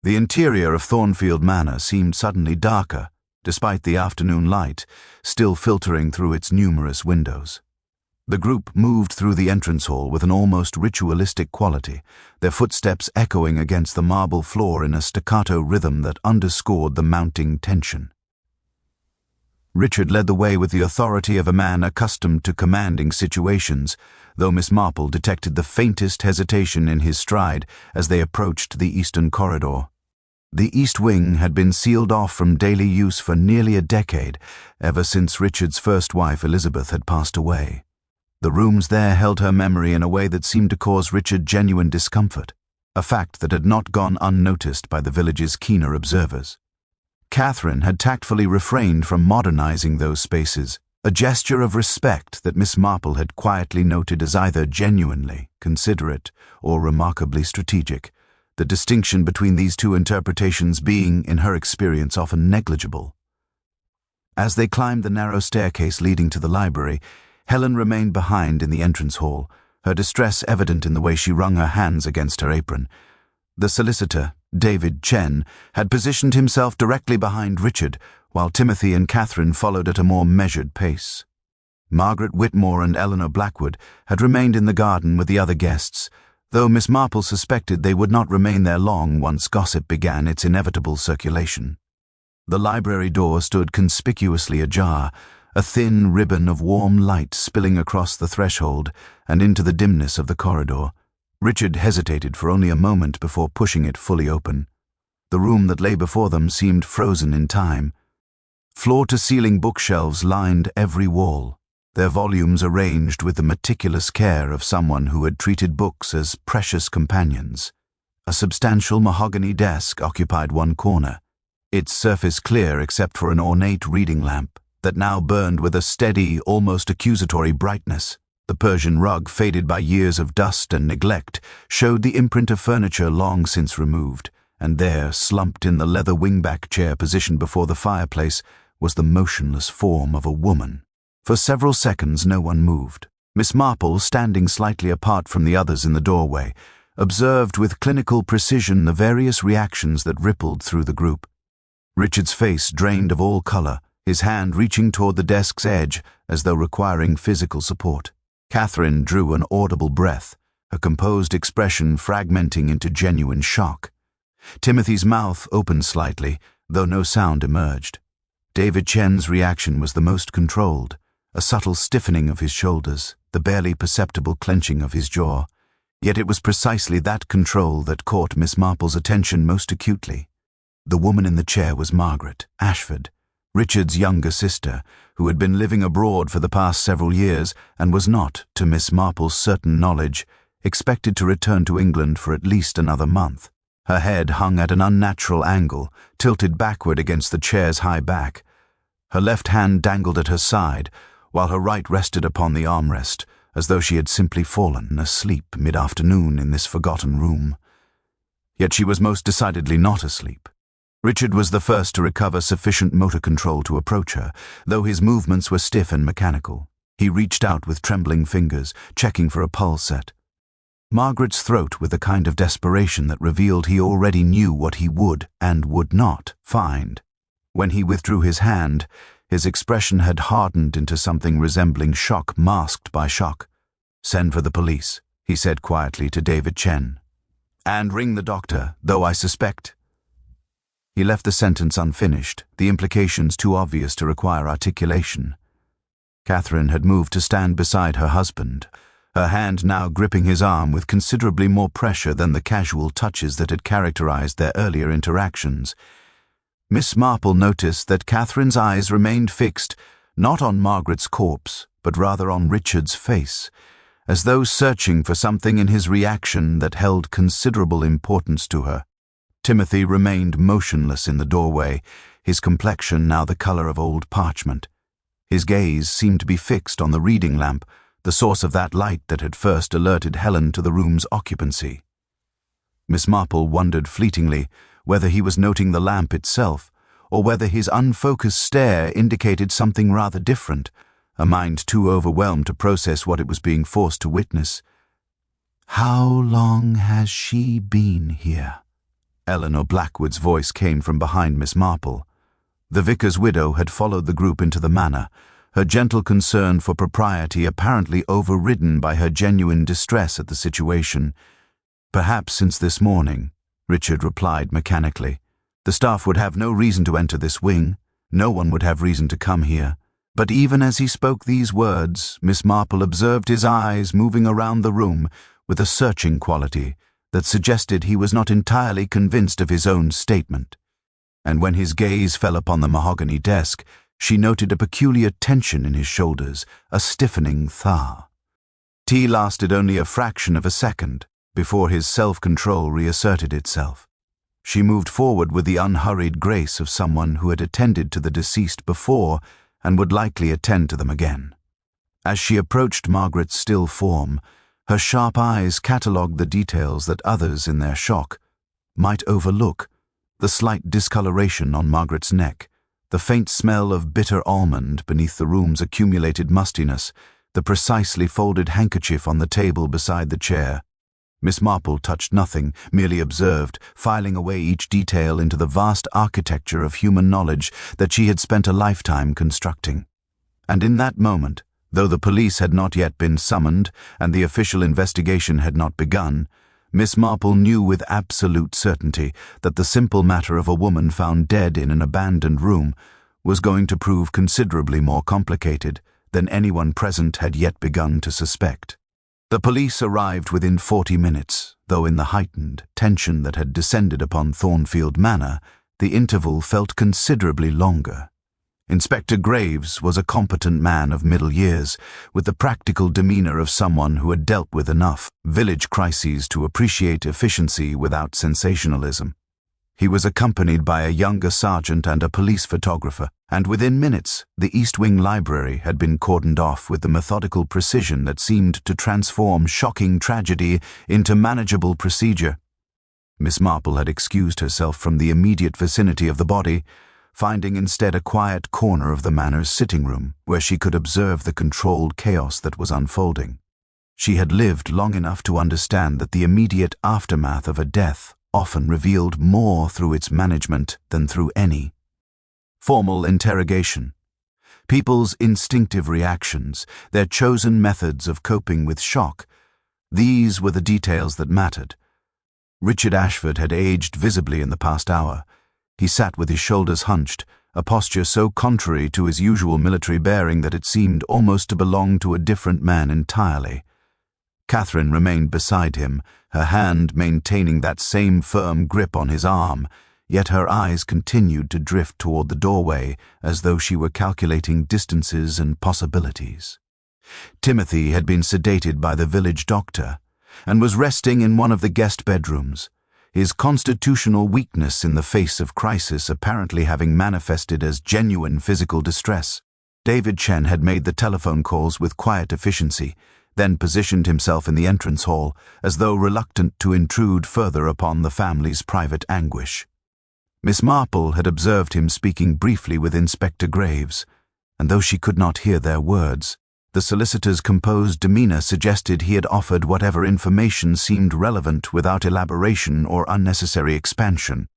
The interior of Thornfield Manor seemed suddenly darker, despite the afternoon light still filtering through its numerous windows. The group moved through the entrance hall with an almost ritualistic quality, their footsteps echoing against the marble floor in a staccato rhythm that underscored the mounting tension. Richard led the way with the authority of a man accustomed to commanding situations, though Miss Marple detected the faintest hesitation in his stride as they approached the eastern corridor. The east wing had been sealed off from daily use for nearly a decade, ever since Richard's first wife Elizabeth had passed away. The rooms there held her memory in a way that seemed to cause Richard genuine discomfort, a fact that had not gone unnoticed by the village's keener observers. Catherine had tactfully refrained from modernizing those spaces, a gesture of respect that Miss Marple had quietly noted as either genuinely considerate or remarkably strategic, the distinction between these two interpretations being, in her experience, often negligible. As they climbed the narrow staircase leading to the library, Helen remained behind in the entrance hall, her distress evident in the way she wrung her hands against her apron. The solicitor, David Chen, had positioned himself directly behind Richard, while Timothy and Catherine followed at a more measured pace. Margaret Whitmore and Eleanor Blackwood had remained in the garden with the other guests, though Miss Marple suspected they would not remain there long once gossip began its inevitable circulation. The library door stood conspicuously ajar, a thin ribbon of warm light spilling across the threshold and into the dimness of the corridor. Richard hesitated for only a moment before pushing it fully open. The room that lay before them seemed frozen in time. Floor-to-ceiling bookshelves lined every wall, their volumes arranged with the meticulous care of someone who had treated books as precious companions. A substantial mahogany desk occupied one corner, its surface clear except for an ornate reading lamp that now burned with a steady, almost accusatory brightness. The Persian rug, faded by years of dust and neglect, showed the imprint of furniture long since removed, and there, slumped in the leather wingback chair positioned before the fireplace, was the motionless form of a woman. For several seconds no one moved. Miss Marple, standing slightly apart from the others in the doorway, observed with clinical precision the various reactions that rippled through the group. Richard's face drained of all color, his hand reaching toward the desk's edge as though requiring physical support. Catherine drew an audible breath, her composed expression fragmenting into genuine shock. Timothy's mouth opened slightly, though no sound emerged. David Chen's reaction was the most controlled, a subtle stiffening of his shoulders, the barely perceptible clenching of his jaw. Yet it was precisely that control that caught Miss Marple's attention most acutely. The woman in the chair was Margaret Ashford, Richard's younger sister, who had been living abroad for the past several years and was not, to Miss Marple's certain knowledge, expected to return to England for at least another month. Her head hung at an unnatural angle, tilted backward against the chair's high back. Her left hand dangled at her side, while her right rested upon the armrest, as though she had simply fallen asleep mid-afternoon in this forgotten room. Yet she was most decidedly not asleep. Richard was the first to recover sufficient motor control to approach her, though his movements were stiff and mechanical. He reached out with trembling fingers, checking for a pulse set. Margaret's throat with a kind of desperation that revealed he already knew what he would and would not find. When he withdrew his hand, his expression had hardened into something resembling shock masked by shock. "Send for the police," he said quietly to David Chen. "And ring the doctor, though I suspect—" He left the sentence unfinished, the implications too obvious to require articulation. Catherine had moved to stand beside her husband, her hand now gripping his arm with considerably more pressure than the casual touches that had characterized their earlier interactions. Miss Marple noticed that Catherine's eyes remained fixed, not on Margaret's corpse, but rather on Richard's face, as though searching for something in his reaction that held considerable importance to her. Timothy remained motionless in the doorway, his complexion now the color of old parchment. His gaze seemed to be fixed on the reading lamp, the source of that light that had first alerted Helen to the room's occupancy. Miss Marple wondered fleetingly whether he was noting the lamp itself, or whether his unfocused stare indicated something rather different, a mind too overwhelmed to process what it was being forced to witness. "How long has she been here?" Eleanor Blackwood's voice came from behind Miss Marple. The vicar's widow had followed the group into the manor, her gentle concern for propriety apparently overridden by her genuine distress at the situation. "Perhaps since this morning," Richard replied mechanically. "The staff would have no reason to enter this wing. No one would have reason to come here." But even as he spoke these words, Miss Marple observed his eyes moving around the room with a searching quality that suggested he was not entirely convinced of his own statement. And when his gaze fell upon the mahogany desk, she noted a peculiar tension in his shoulders, a stiffening thaw. Tea lasted only a fraction of a second before his self-control reasserted itself. She moved forward with the unhurried grace of someone who had attended to the deceased before and would likely attend to them again. As she approached Margaret's still form, her sharp eyes catalogued the details that others, in their shock, might overlook: the slight discoloration on Margaret's neck, the faint smell of bitter almond beneath the room's accumulated mustiness, the precisely folded handkerchief on the table beside the chair. Miss Marple touched nothing, merely observed, filing away each detail into the vast architecture of human knowledge that she had spent a lifetime constructing. And in that moment, though the police had not yet been summoned and the official investigation had not begun, Miss Marple knew with absolute certainty that the simple matter of a woman found dead in an abandoned room was going to prove considerably more complicated than anyone present had yet begun to suspect. The police arrived within 40 minutes, though in the heightened tension that had descended upon Thornfield Manor, the interval felt considerably longer. Inspector Graves was a competent man of middle years, with the practical demeanor of someone who had dealt with enough village crises to appreciate efficiency without sensationalism. He was accompanied by a younger sergeant and a police photographer, and within minutes the East Wing Library had been cordoned off with the methodical precision that seemed to transform shocking tragedy into manageable procedure. Miss Marple had excused herself from the immediate vicinity of the body, finding instead a quiet corner of the manor's sitting room where she could observe the controlled chaos that was unfolding. She had lived long enough to understand that the immediate aftermath of a death often revealed more through its management than through any formal interrogation. People's instinctive reactions, their chosen methods of coping with shock, these were the details that mattered. Richard Ashford had aged visibly in the past hour. He sat with his shoulders hunched, a posture so contrary to his usual military bearing that it seemed almost to belong to a different man entirely. Catherine remained beside him, her hand maintaining that same firm grip on his arm, yet her eyes continued to drift toward the doorway as though she were calculating distances and possibilities. Timothy had been sedated by the village doctor and was resting in one of the guest bedrooms, his constitutional weakness in the face of crisis apparently having manifested as genuine physical distress. David Chen had made the telephone calls with quiet efficiency, then positioned himself in the entrance hall as though reluctant to intrude further upon the family's private anguish. Miss Marple had observed him speaking briefly with Inspector Graves, and though she could not hear their words, the solicitor's composed demeanor suggested he had offered whatever information seemed relevant without elaboration or unnecessary expansion.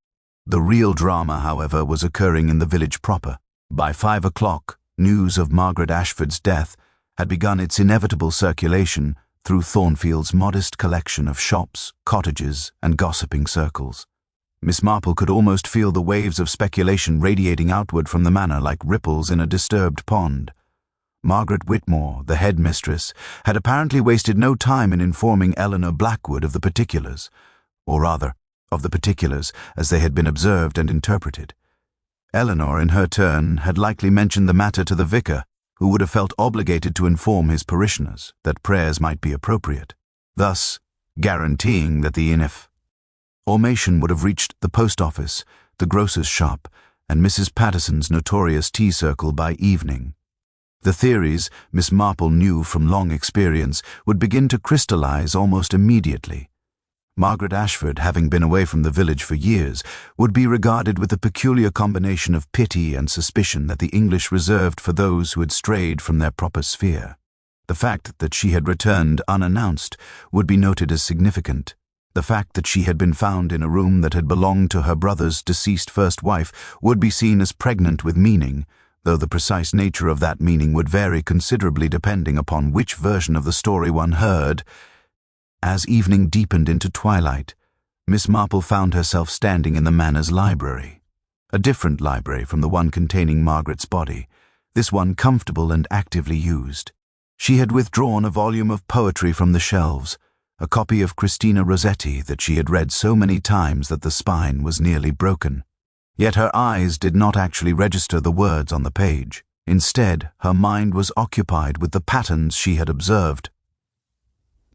The real drama, however, was occurring in the village proper. By 5 o'clock, news of Margaret Ashford's death had begun its inevitable circulation through Thornfield's modest collection of shops, cottages, and gossiping circles. Miss Marple could almost feel the waves of speculation radiating outward from the manor like ripples in a disturbed pond. Margaret Whitmore, the headmistress, had apparently wasted no time in informing Eleanor Blackwood of the particulars, or rather, of the particulars as they had been observed and interpreted. Eleanor, in her turn, had likely mentioned the matter to the vicar, who would have felt obligated to inform his parishioners that prayers might be appropriate, thus guaranteeing that the information would have reached the post office, the grocer's shop, and Mrs. Patterson's notorious tea circle by evening. The theories, Miss Marple knew from long experience, would begin to crystallize almost immediately. Margaret Ashford, having been away from the village for years, would be regarded with the peculiar combination of pity and suspicion that the English reserved for those who had strayed from their proper sphere. The fact that she had returned unannounced would be noted as significant. The fact that she had been found in a room that had belonged to her brother's deceased first wife would be seen as pregnant with meaning, though the precise nature of that meaning would vary considerably depending upon which version of the story one heard. As evening deepened into twilight, Miss Marple found herself standing in the Manor's library. A different library from the one containing Margaret's body, this one comfortable and actively used. She had withdrawn a volume of poetry from the shelves, a copy of Christina Rossetti that she had read so many times that the spine was nearly broken. Yet her eyes did not actually register the words on the page. Instead, her mind was occupied with the patterns she had observed.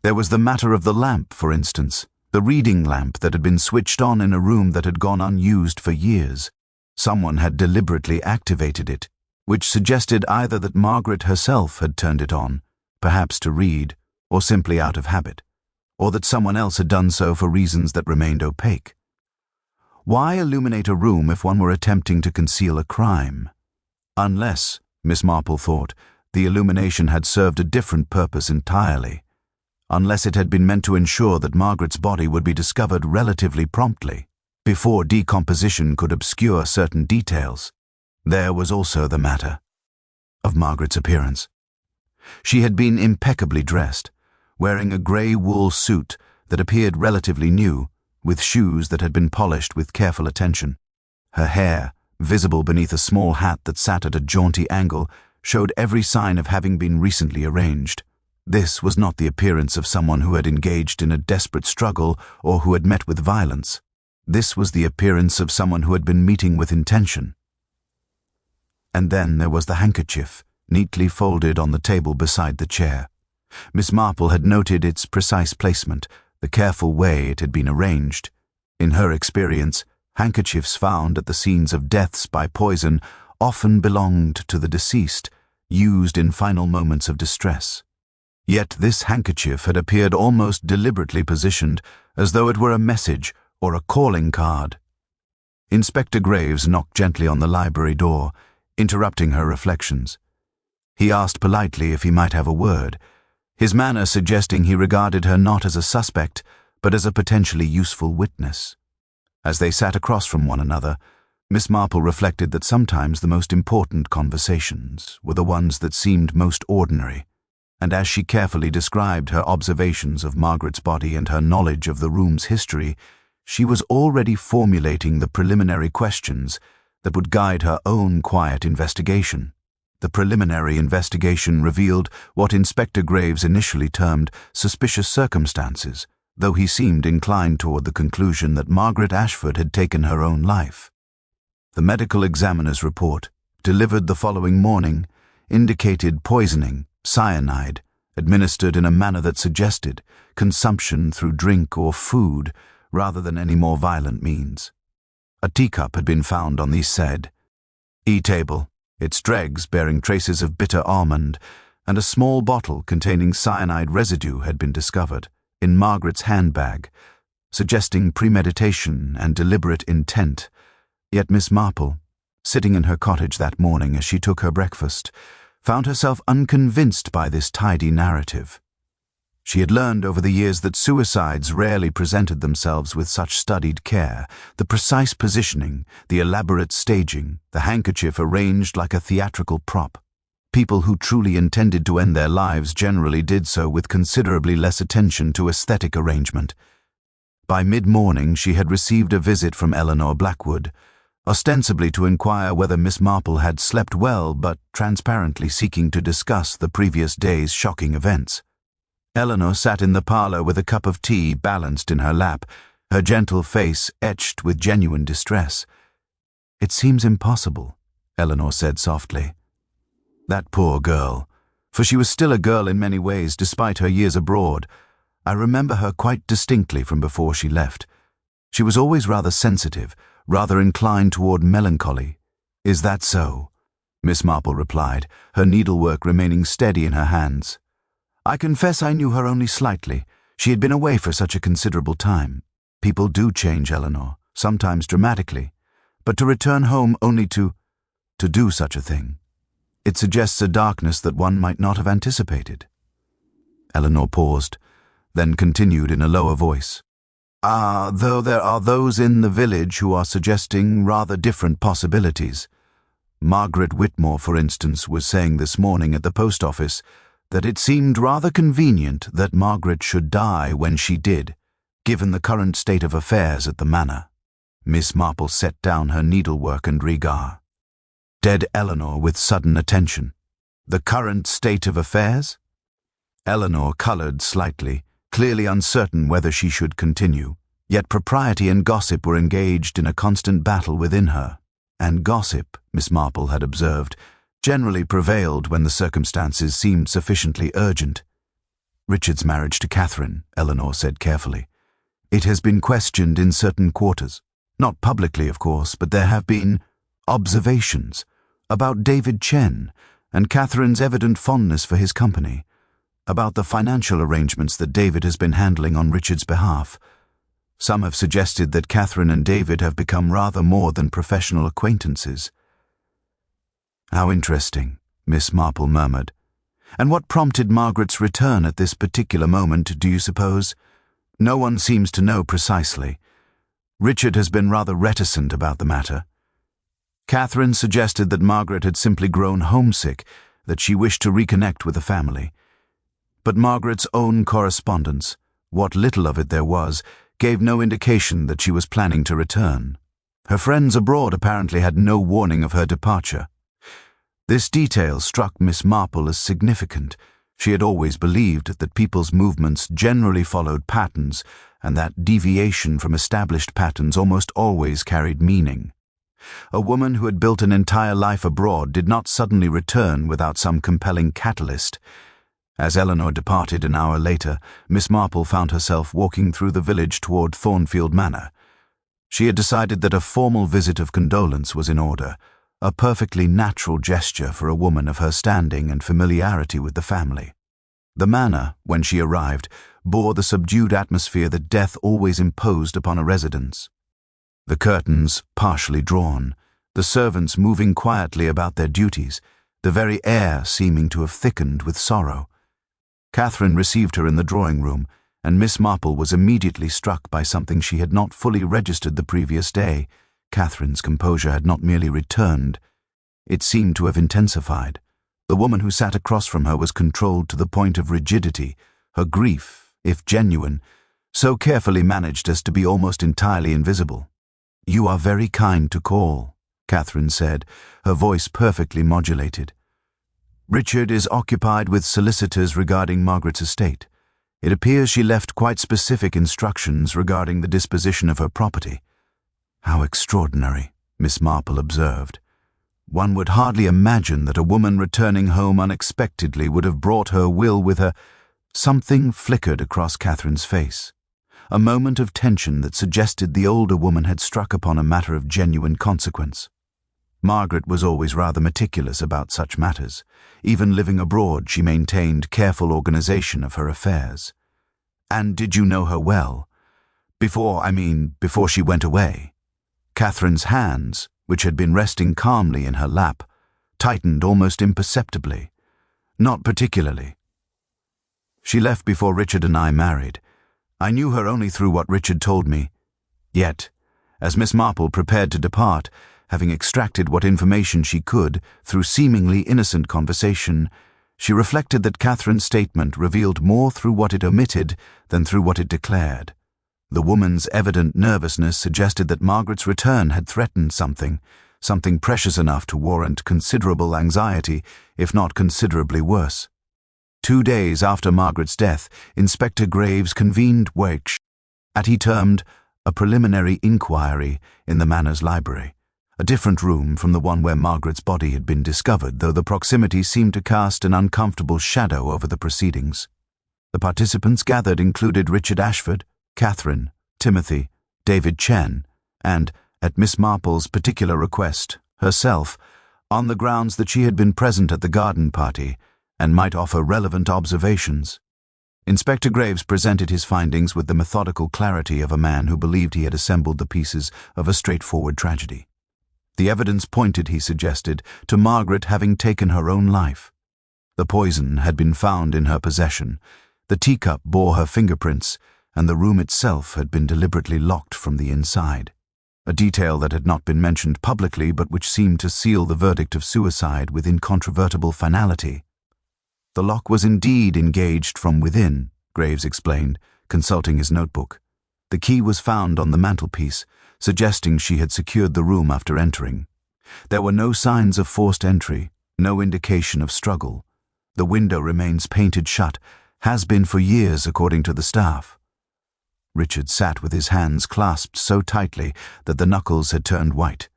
There was the matter of the lamp, for instance, the reading lamp that had been switched on in a room that had gone unused for years. Someone had deliberately activated it, which suggested either that Margaret herself had turned it on, perhaps to read, or simply out of habit, or that someone else had done so for reasons that remained opaque. Why illuminate a room if one were attempting to conceal a crime? Unless, Miss Marple thought, the illumination had served a different purpose entirely. Unless it had been meant to ensure that Margaret's body would be discovered relatively promptly, before decomposition could obscure certain details. There was also the matter of Margaret's appearance. She had been impeccably dressed, wearing a grey wool suit that appeared relatively new, with shoes that had been polished with careful attention. Her hair, visible beneath a small hat that sat at a jaunty angle, showed every sign of having been recently arranged. This was not the appearance of someone who had engaged in a desperate struggle or who had met with violence. This was the appearance of someone who had been meeting with intention. And then there was the handkerchief, neatly folded on the table beside the chair. Miss Marple had noted its precise placement, the careful way it had been arranged. In her experience, handkerchiefs found at the scenes of deaths by poison often belonged to the deceased, used in final moments of distress. Yet this handkerchief had appeared almost deliberately positioned, as though it were a message or a calling card. Inspector Graves knocked gently on the library door, interrupting her reflections. He asked politely if he might have a word, his manner suggesting he regarded her not as a suspect, but as a potentially useful witness. As they sat across from one another, Miss Marple reflected that sometimes the most important conversations were the ones that seemed most ordinary, and as she carefully described her observations of Margaret's body and her knowledge of the room's history, she was already formulating the preliminary questions that would guide her own quiet investigation. The preliminary investigation revealed what Inspector Graves initially termed suspicious circumstances, though he seemed inclined toward the conclusion that Margaret Ashford had taken her own life. The medical examiner's report, delivered the following morning, indicated poisoning, cyanide, administered in a manner that suggested consumption through drink or food rather than any more violent means. A teacup had been found on the said table, its dregs bearing traces of bitter almond, and a small bottle containing cyanide residue had been discovered in Margaret's handbag, suggesting premeditation and deliberate intent. Yet Miss Marple, sitting in her cottage that morning as she took her breakfast, found herself unconvinced by this tidy narrative. She had learned over the years that suicides rarely presented themselves with such studied care, the precise positioning, the elaborate staging, the handkerchief arranged like a theatrical prop. People who truly intended to end their lives generally did so with considerably less attention to aesthetic arrangement. By mid-morning she had received a visit from Eleanor Blackwood, ostensibly to inquire whether Miss Marple had slept well, but transparently seeking to discuss the previous day's shocking events. Eleanor sat in the parlor with a cup of tea balanced in her lap, her gentle face etched with genuine distress. "It seems impossible," Eleanor said softly. "That poor girl," for she was still a girl in many ways despite her years abroad. I remember her quite distinctly from before she left. She was always rather sensitive, rather inclined toward melancholy. "Is that so?" Miss Marple replied, her needlework remaining steady in her hands. "I confess I knew her only slightly. She had been away for such a considerable time. People do change, Eleanor, sometimes dramatically. But to return home only to do such a thing. It suggests a darkness that one might not have anticipated." Eleanor paused, then continued in a lower voice. Though there are those in the village who are suggesting rather different possibilities. Margaret Whitmore, for instance, was saying this morning at the post office that it seemed rather convenient that Margaret should die when she did, given the current state of affairs at the manor. Miss Marple set down her needlework and regard. Dead Eleanor with sudden attention. The current state of affairs? Eleanor coloured slightly, clearly uncertain whether she should continue, yet propriety and gossip were engaged in a constant battle within her, and gossip, Miss Marple had observed, generally prevailed when the circumstances seemed sufficiently urgent. Richard's marriage to Catherine, Eleanor said carefully. It has been questioned in certain quarters, not publicly, of course, but there have been observations about David Chen and Catherine's evident fondness for his company, about the financial arrangements that David has been handling on Richard's behalf. Some have suggested that Catherine and David have become rather more than professional acquaintances. How interesting, Miss Marple murmured. And what prompted Margaret's return at this particular moment, do you suppose? No one seems to know precisely. Richard has been rather reticent about the matter. Catherine suggested that Margaret had simply grown homesick, that she wished to reconnect with the family. But Margaret's own correspondence, what little of it there was, gave no indication that she was planning to return. Her friends abroad apparently had no warning of her departure. This detail struck Miss Marple as significant. She had always believed that people's movements generally followed patterns, and that deviation from established patterns almost always carried meaning. A woman who had built an entire life abroad did not suddenly return without some compelling catalyst. As Eleanor departed an hour later, Miss Marple found herself walking through the village toward Thornfield Manor. She had decided that a formal visit of condolence was in order, a perfectly natural gesture for a woman of her standing and familiarity with the family. The manor, when she arrived, bore the subdued atmosphere that death always imposed upon a residence. The curtains partially drawn, the servants moving quietly about their duties, the very air seeming to have thickened with sorrow. Catherine received her in the drawing-room, and Miss Marple was immediately struck by something she had not fully registered the previous day. Catherine's composure had not merely returned, it seemed to have intensified. The woman who sat across from her was controlled to the point of rigidity, her grief, if genuine, so carefully managed as to be almost entirely invisible. "You are very kind to call," Catherine said, her voice perfectly modulated. "Richard is occupied with solicitors regarding Margaret's estate. It appears she left quite specific instructions regarding the disposition of her property." "How extraordinary," Miss Marple observed. "One would hardly imagine that a woman returning home unexpectedly would have brought her will with her." Something flickered across Catherine's face, a moment of tension that suggested the older woman had struck upon a matter of genuine consequence. Margaret was always rather meticulous about such matters. Even living abroad, she maintained careful organization of her affairs. "And did you know her well? Before she went away?" Catherine's hands, which had been resting calmly in her lap, tightened almost imperceptibly. "Not particularly. She left before Richard and I married. I knew her only through what Richard told me. Yet, as Miss Marple prepared to depart, having extracted what information she could through seemingly innocent conversation, she reflected that Catherine's statement revealed more through what it omitted than through what it declared. The woman's evident nervousness suggested that Margaret's return had threatened something precious enough to warrant considerable anxiety, if not considerably worse. 2 days after Margaret's death, Inspector Graves convened what he termed a preliminary inquiry in the manor's library, a different room from the one where Margaret's body had been discovered, though the proximity seemed to cast an uncomfortable shadow over the proceedings. The participants gathered included Richard Ashford, Catherine, Timothy, David Chen, and, at Miss Marple's particular request, herself, on the grounds that she had been present at the garden party and might offer relevant observations. Inspector Graves presented his findings with the methodical clarity of a man who believed he had assembled the pieces of a straightforward tragedy. The evidence pointed, he suggested, to Margaret having taken her own life. The poison had been found in her possession. The teacup bore her fingerprints, and the room itself had been deliberately locked from the inside, a detail that had not been mentioned publicly but which seemed to seal the verdict of suicide with incontrovertible finality. The lock was indeed engaged from within, Graves explained, consulting his notebook. The key was found on the mantelpiece, suggesting she had secured the room after entering. There were no signs of forced entry, no indication of struggle. The window remains painted shut, has been for years according to the staff. Richard sat with his hands clasped so tightly that the knuckles had turned white.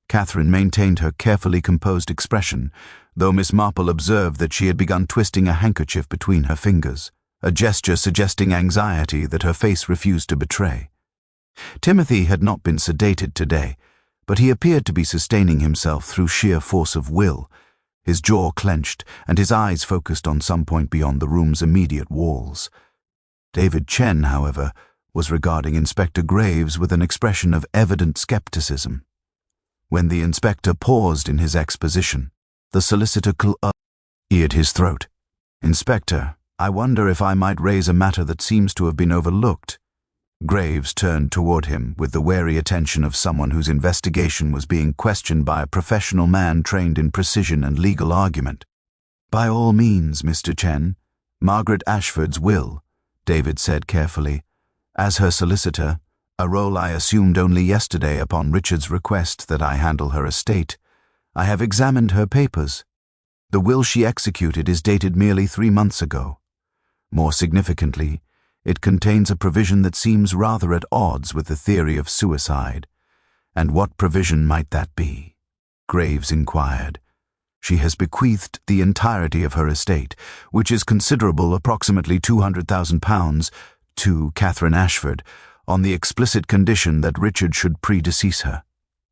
Catherine maintained her carefully composed expression, though Miss Marple observed that she had begun twisting a handkerchief between her fingers, a gesture suggesting anxiety that her face refused to betray. Timothy had not been sedated today, but he appeared to be sustaining himself through sheer force of will, his jaw clenched and his eyes focused on some point beyond the room's immediate walls. David Chen, however, was regarding Inspector Graves with an expression of evident skepticism. When the inspector paused in his exposition, the solicitor cleared his throat. "Inspector, I wonder if I might raise a matter that seems to have been overlooked." Graves turned toward him with the wary attention of someone whose investigation was being questioned by a professional man trained in precision and legal argument. "By all means, Mr. Chen. Margaret Ashford's will," David said carefully. "As her solicitor, a role I assumed only yesterday upon Richard's request that I handle her estate, I have examined her papers. The will she executed is dated merely 3 months ago. More significantly, it contains a provision that seems rather at odds with the theory of suicide. And what provision might that be?" Graves inquired. "She has bequeathed the entirety of her estate, which is considerable, approximately £200,000, to Catherine Ashford, on the explicit condition that Richard should predecease her.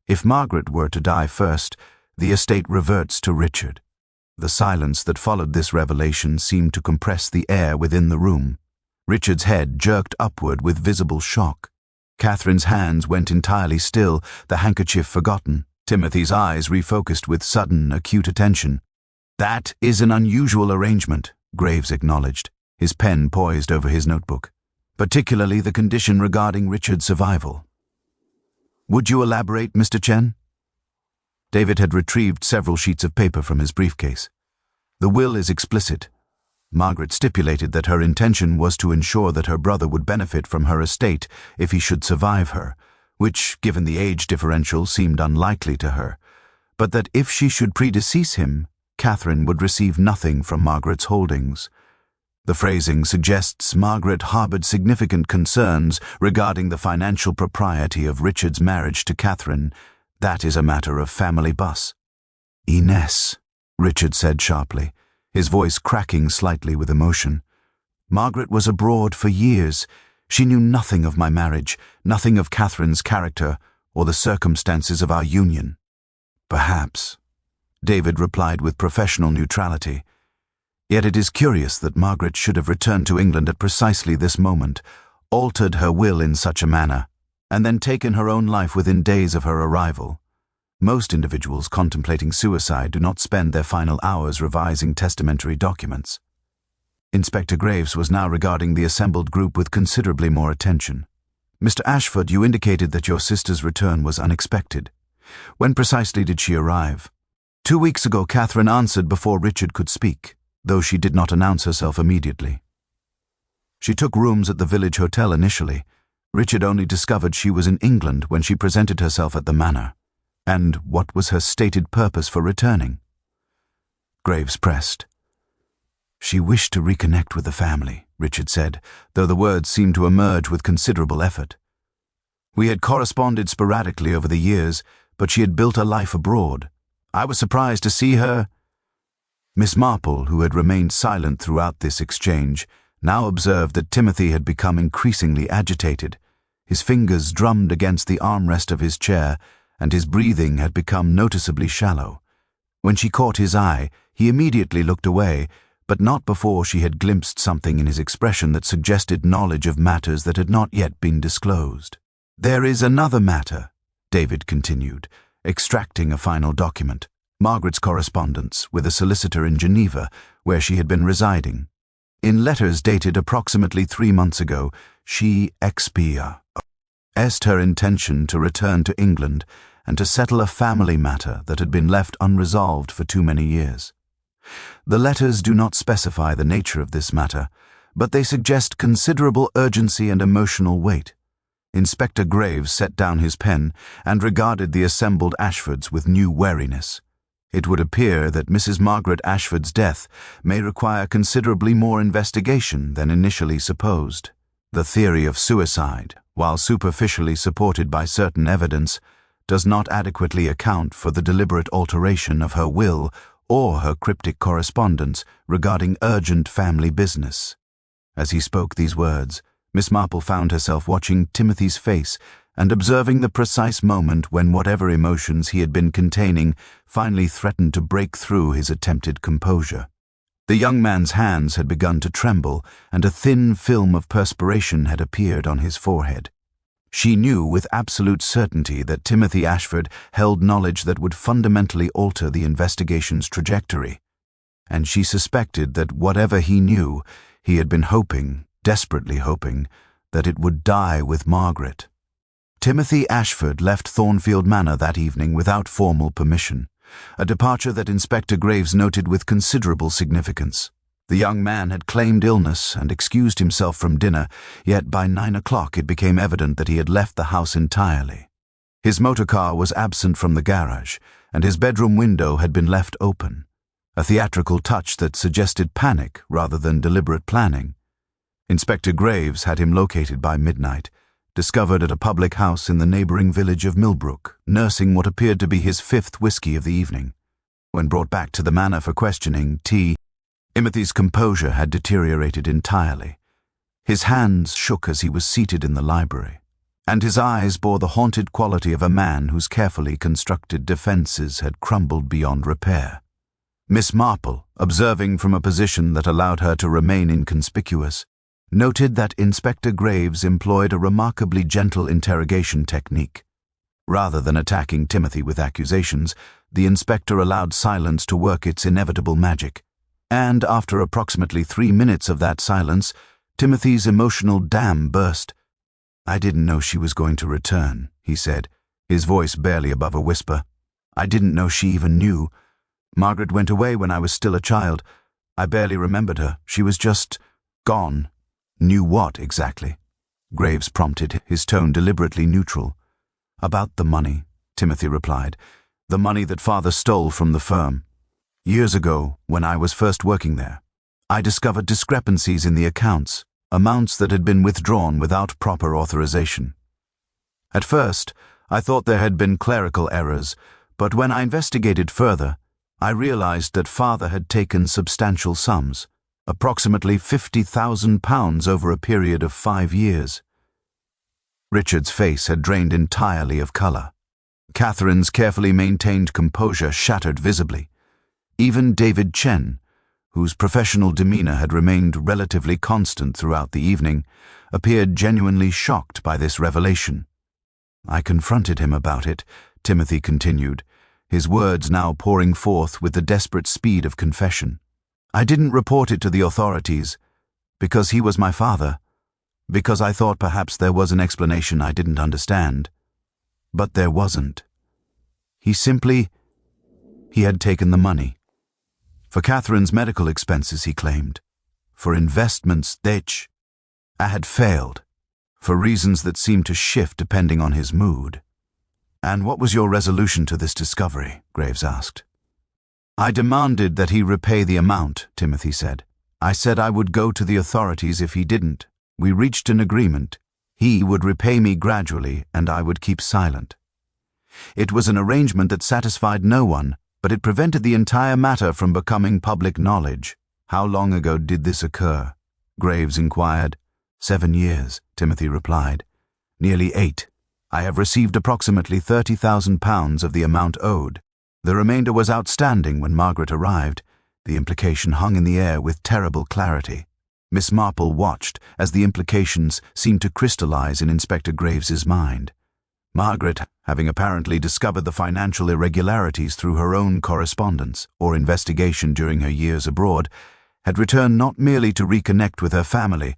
If Margaret were to die first, the estate reverts to Richard." The silence that followed this revelation seemed to compress the air within the room. Richard's head jerked upward with visible shock. Catherine's hands went entirely still, the handkerchief forgotten. Timothy's eyes refocused with sudden, acute attention. "That is an unusual arrangement," Graves acknowledged, his pen poised over his notebook. "Particularly the condition regarding Richard's survival." "Would you elaborate, Mr. Chen?" David had retrieved several sheets of paper from his briefcase. "The will is explicit. Margaret stipulated that her intention was to ensure that her brother would benefit from her estate if he should survive her, which, given the age differential, seemed unlikely to her, but that if she should predecease him, Catherine would receive nothing from Margaret's holdings. The phrasing suggests Margaret harbored significant concerns regarding the financial propriety of Richard's marriage to Catherine. That is a matter of family bus." "Ines," Richard said sharply, his voice cracking slightly with emotion. "Margaret was abroad for years. She knew nothing of my marriage, nothing of Catherine's character, or the circumstances of our union." "Perhaps," David replied with professional neutrality. "Yet it is curious that Margaret should have returned to England at precisely this moment, altered her will in such a manner, and then taken her own life within days of her arrival. Most individuals contemplating suicide do not spend their final hours revising testamentary documents." Inspector Graves was now regarding the assembled group with considerably more attention. "Mr. Ashford, you indicated that your sister's return was unexpected. When precisely did she arrive?" 2 weeks ago, Catherine answered before Richard could speak, though she did not announce herself immediately. She took rooms at the village hotel initially. Richard only discovered she was in England when she presented herself at the manor. And what was her stated purpose for returning? Graves pressed. "She wished to reconnect with the family," Richard said, though the words seemed to emerge with considerable effort. "We had corresponded sporadically over the years, but she had built a life abroad. I was surprised to see her—" Miss Marple, who had remained silent throughout this exchange, now observed that Timothy had become increasingly agitated. His fingers drummed against the armrest of his chair, and his breathing had become noticeably shallow. When she caught his eye, he immediately looked away, but not before she had glimpsed something in his expression that suggested knowledge of matters that had not yet been disclosed. "There is another matter," David continued, extracting a final document, Margaret's correspondence with a solicitor in Geneva, where she had been residing. In letters dated approximately 3 months ago, she expia est her intention to return to England and to settle a family matter that had been left unresolved for too many years. The letters do not specify the nature of this matter, but they suggest considerable urgency and emotional weight. Inspector Graves set down his pen and regarded the assembled Ashfords with new wariness. It would appear that Mrs. Margaret Ashford's death may require considerably more investigation than initially supposed. The theory of suicide, while superficially supported by certain evidence, does not adequately account for the deliberate alteration of her will or her cryptic correspondence regarding urgent family business. As he spoke these words, Miss Marple found herself watching Timothy's face and observing the precise moment when whatever emotions he had been containing finally threatened to break through his attempted composure. The young man's hands had begun to tremble, and a thin film of perspiration had appeared on his forehead. She knew with absolute certainty that Timothy Ashford held knowledge that would fundamentally alter the investigation's trajectory, and she suspected that whatever he knew, he had been hoping, desperately hoping, that it would die with Margaret. Timothy Ashford left Thornfield Manor that evening without formal permission, a departure that Inspector Graves noted with considerable significance. The young man had claimed illness and excused himself from dinner, yet by 9 o'clock it became evident that he had left the house entirely. His motor car was absent from the garage, and his bedroom window had been left open, a theatrical touch that suggested panic rather than deliberate planning. Inspector Graves had him located by midnight, discovered at a public house in the neighboring village of Millbrook, nursing what appeared to be his 5th whiskey of the evening. When brought back to the manor for questioning, Timothy's composure had deteriorated entirely. His hands shook as he was seated in the library, and his eyes bore the haunted quality of a man whose carefully constructed defenses had crumbled beyond repair. Miss Marple, observing from a position that allowed her to remain inconspicuous, noted that Inspector Graves employed a remarkably gentle interrogation technique. Rather than attacking Timothy with accusations, the inspector allowed silence to work its inevitable magic, and after approximately 3 minutes of that silence, Timothy's emotional dam burst. "I didn't know she was going to return," he said, his voice barely above a whisper. "I didn't know she even knew. Margaret went away when I was still a child. I barely remembered her. She was just gone." "Knew what, exactly?" Graves prompted, his tone deliberately neutral. "About the money," Timothy replied. "The money that Father stole from the firm. Years ago, when I was first working there, I discovered discrepancies in the accounts, amounts that had been withdrawn without proper authorization. At first, I thought there had been clerical errors, but when I investigated further, I realized that Father had taken substantial sums, approximately £50,000 over a period of 5 years. Richard's face had drained entirely of color. Catherine's carefully maintained composure shattered visibly. Even David Chen, whose professional demeanor had remained relatively constant throughout the evening, appeared genuinely shocked by this revelation. "I confronted him about it," Timothy continued, his words now pouring forth with the desperate speed of confession. "I didn't report it to the authorities, because he was my father, because I thought perhaps there was an explanation I didn't understand. But there wasn't. He had taken the money. For Catherine's medical expenses, he claimed. For investments, I had failed, for reasons that seemed to shift depending on his mood." "And what was your resolution to this discovery?" Graves asked. "I demanded that he repay the amount," Timothy said. "I said I would go to the authorities if he didn't. We reached an agreement. He would repay me gradually, and I would keep silent. It was an arrangement that satisfied no one, but it prevented the entire matter from becoming public knowledge." "How long ago did this occur?" Graves inquired. 7 years, Timothy replied. "Nearly 8. I have received approximately £30,000 of the amount owed. The remainder was outstanding when Margaret arrived." The implication hung in the air with terrible clarity. Miss Marple watched as the implications seemed to crystallize in Inspector Graves's mind. Margaret, having apparently discovered the financial irregularities through her own correspondence or investigation during her years abroad, had returned not merely to reconnect with her family,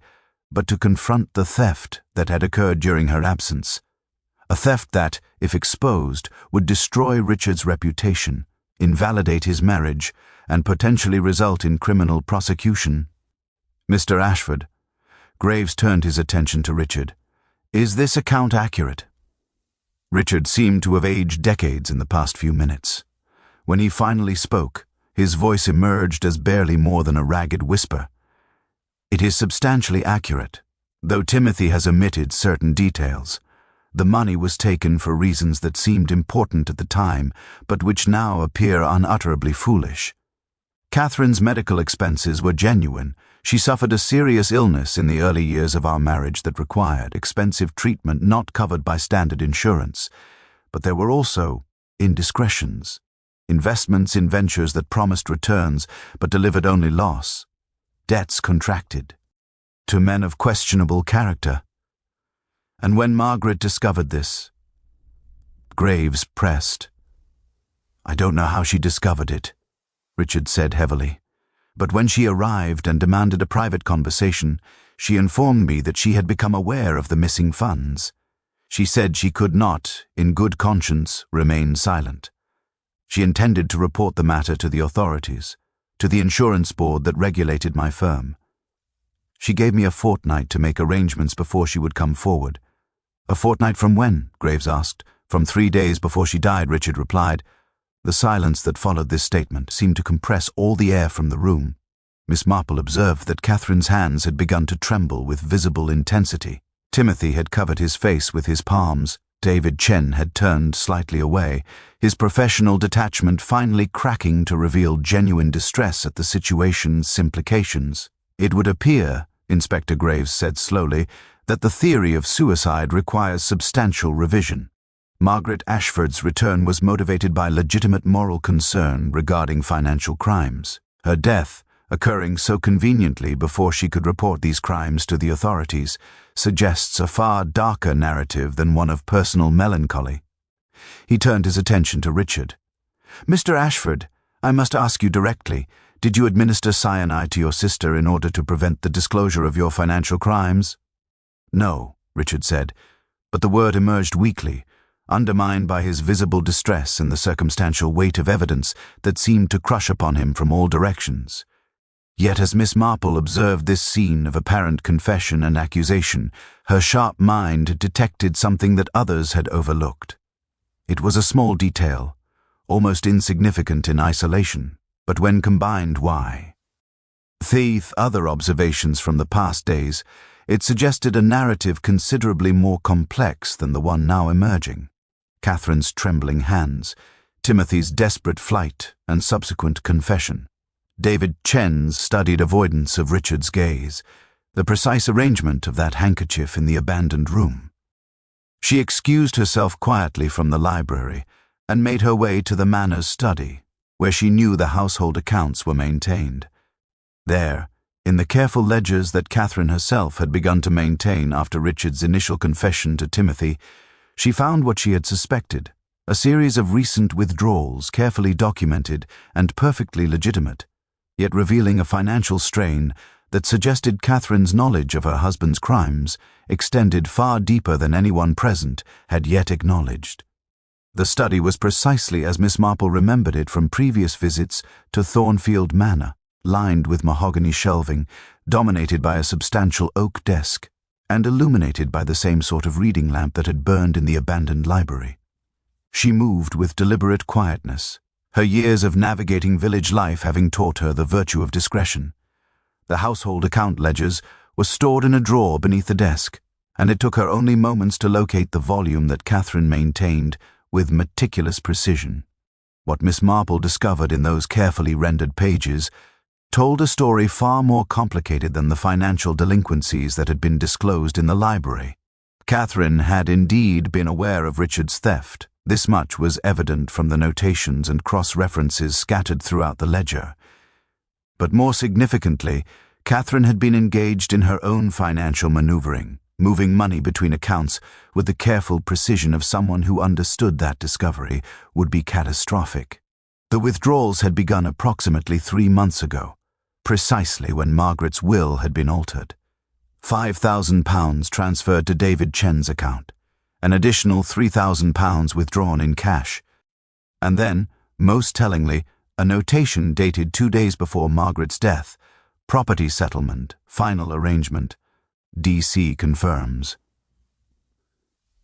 but to confront the theft that had occurred during her absence. A theft that, if exposed, would destroy Richard's reputation, invalidate his marriage, and potentially result in criminal prosecution. "Mr. Ashford," Graves turned his attention to Richard, "is this account accurate?" Richard seemed to have aged decades in the past few minutes. When he finally spoke, his voice emerged as barely more than a ragged whisper. "It is substantially accurate, though Timothy has omitted certain details. The money was taken for reasons that seemed important at the time, but which now appear unutterably foolish. Catherine's medical expenses were genuine. She suffered a serious illness in the early years of our marriage that required expensive treatment not covered by standard insurance. But there were also indiscretions, investments in ventures that promised returns but delivered only loss, debts contracted to men of questionable character. And when Margaret discovered this," Graves pressed. "I don't know how she discovered it," Richard said heavily. "But when she arrived and demanded a private conversation, she informed me that she had become aware of the missing funds. She said she could not, in good conscience, remain silent. She intended to report the matter to the authorities, to the insurance board that regulated my firm. She gave me a fortnight to make arrangements before she would come forward." "A fortnight from when?" Graves asked. "From 3 days before she died," Richard replied. The silence that followed this statement seemed to compress all the air from the room. Miss Marple observed that Catherine's hands had begun to tremble with visible intensity. Timothy had covered his face with his palms. David Chen had turned slightly away, his professional detachment finally cracking to reveal genuine distress at the situation's implications. "It would appear," Inspector Graves said slowly, "that the theory of suicide requires substantial revision. Margaret Ashford's return was motivated by legitimate moral concern regarding financial crimes. Her death, occurring so conveniently before she could report these crimes to the authorities, suggests a far darker narrative than one of personal melancholy." He turned his attention to Richard. "Mr. Ashford, I must ask you directly, did you administer cyanide to your sister in order to prevent the disclosure of your financial crimes?" "No," Richard said, but the word emerged weakly, undermined by his visible distress and the circumstantial weight of evidence that seemed to crush upon him from all directions. Yet as Miss Marple observed this scene of apparent confession and accusation, her sharp mind detected something that others had overlooked. It was a small detail, almost insignificant in isolation, but when combined, why? With other observations from the past days, it suggested a narrative considerably more complex than the one now emerging. Catherine's trembling hands, Timothy's desperate flight and subsequent confession, David Chen's studied avoidance of Richard's gaze, the precise arrangement of that handkerchief in the abandoned room. She excused herself quietly from the library and made her way to the Manor's study, where she knew the household accounts were maintained. There, in the careful ledgers that Catherine herself had begun to maintain after Richard's initial confession to Timothy, she found what she had suspected, a series of recent withdrawals carefully documented and perfectly legitimate, yet revealing a financial strain that suggested Catherine's knowledge of her husband's crimes extended far deeper than anyone present had yet acknowledged. The study was precisely as Miss Marple remembered it from previous visits to Thornfield Manor, lined with mahogany shelving, dominated by a substantial oak desk, and illuminated by the same sort of reading lamp that had burned in the abandoned library. She moved with deliberate quietness, her years of navigating village life having taught her the virtue of discretion. The household account ledgers were stored in a drawer beneath the desk, and it took her only moments to locate the volume that Catherine maintained with meticulous precision. What Miss Marple discovered in those carefully rendered pages told a story far more complicated than the financial delinquencies that had been disclosed in the library. Catherine had indeed been aware of Richard's theft. This much was evident from the notations and cross-references scattered throughout the ledger. But more significantly, Catherine had been engaged in her own financial maneuvering, moving money between accounts with the careful precision of someone who understood that discovery would be catastrophic. The withdrawals had begun approximately 3 months ago, precisely when Margaret's will had been altered. £5,000 transferred to David Chen's account, an additional £3,000 withdrawn in cash, and then, most tellingly, a notation dated 2 days before Margaret's death: property settlement, final arrangement. DC confirms.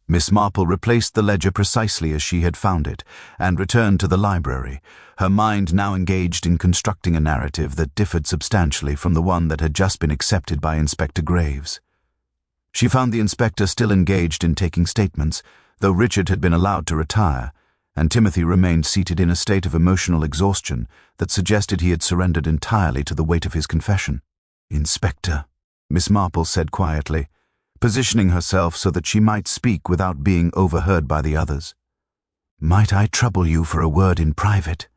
Miss Marple replaced the ledger precisely as she had found it and returned to the library, her mind now engaged in constructing a narrative that differed substantially from the one that had just been accepted by Inspector Graves. She found the inspector still engaged in taking statements, though Richard had been allowed to retire, and Timothy remained seated in a state of emotional exhaustion that suggested he had surrendered entirely to the weight of his confession. "Inspector," Miss Marple said quietly, positioning herself so that she might speak without being overheard by the others. "Might I trouble you for a word in private?"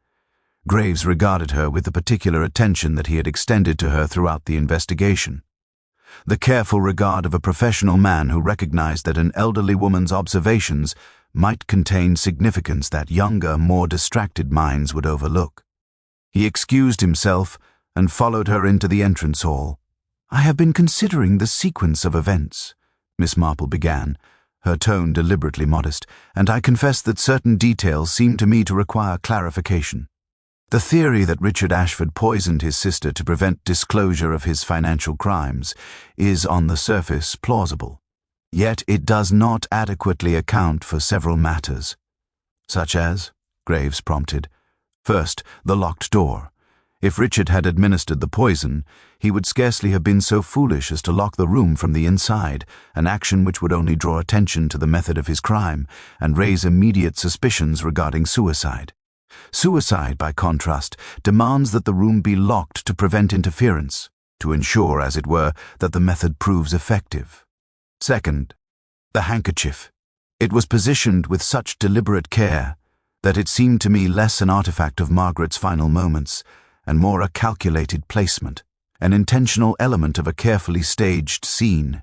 Graves regarded her with the particular attention that he had extended to her throughout the investigation. The careful regard of a professional man who recognized that an elderly woman's observations might contain significance that younger, more distracted minds would overlook. He excused himself and followed her into the entrance hall. "I have been considering the sequence of events," Miss Marple began, her tone deliberately modest, "and I confess that certain details seem to me to require clarification. The theory that Richard Ashford poisoned his sister to prevent disclosure of his financial crimes is, on the surface, plausible. Yet it does not adequately account for several matters." "Such as?" Graves prompted. "First, the locked door. If Richard had administered the poison, he would scarcely have been so foolish as to lock the room from the inside, an action which would only draw attention to the method of his crime and raise immediate suspicions regarding suicide. Suicide, by contrast, demands that the room be locked to prevent interference, to ensure, as it were, that the method proves effective. Second, the handkerchief. It was positioned with such deliberate care that it seemed to me less an artifact of Margaret's final moments and more a calculated placement, an intentional element of a carefully staged scene.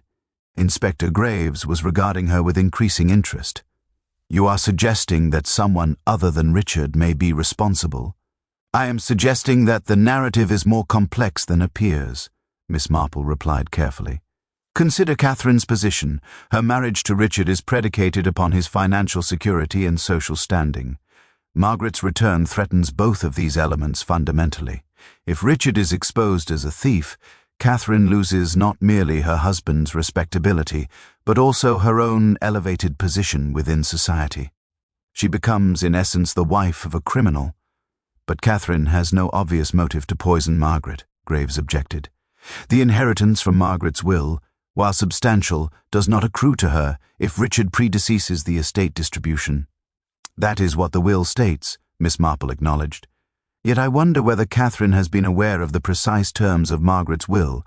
Inspector Graves was regarding her with increasing interest. "You are suggesting that someone other than Richard may be responsible?" "I am suggesting that the narrative is more complex than appears," Miss Marple replied carefully. "Consider Catherine's position. Her marriage to Richard is predicated upon his financial security and social standing. Margaret's return threatens both of these elements fundamentally. If Richard is exposed as a thief, Catherine loses not merely her husband's respectability, but also her own elevated position within society. She becomes, in essence, the wife of a criminal. But Catherine has no obvious motive to poison Margaret," Graves objected. "The inheritance from Margaret's will, while substantial, does not accrue to her if Richard predeceases the estate distribution." "That is what the will states," Miss Marple acknowledged. "Yet I wonder whether Catherine has been aware of the precise terms of Margaret's will.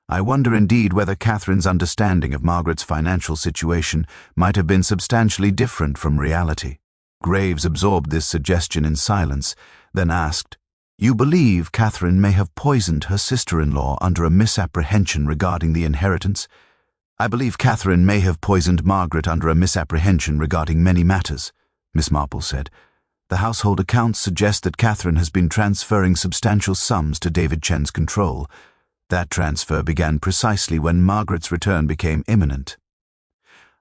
I wonder indeed whether Catherine's understanding of Margaret's financial situation might have been substantially different from reality." Graves absorbed this suggestion in silence, then asked, "You believe Catherine may have poisoned her sister-in-law under a misapprehension regarding the inheritance?" "I believe Catherine may have poisoned Margaret under a misapprehension regarding many matters," Miss Marple said. "The household accounts suggest that Catherine has been transferring substantial sums to David Chen's control. That transfer began precisely when Margaret's return became imminent.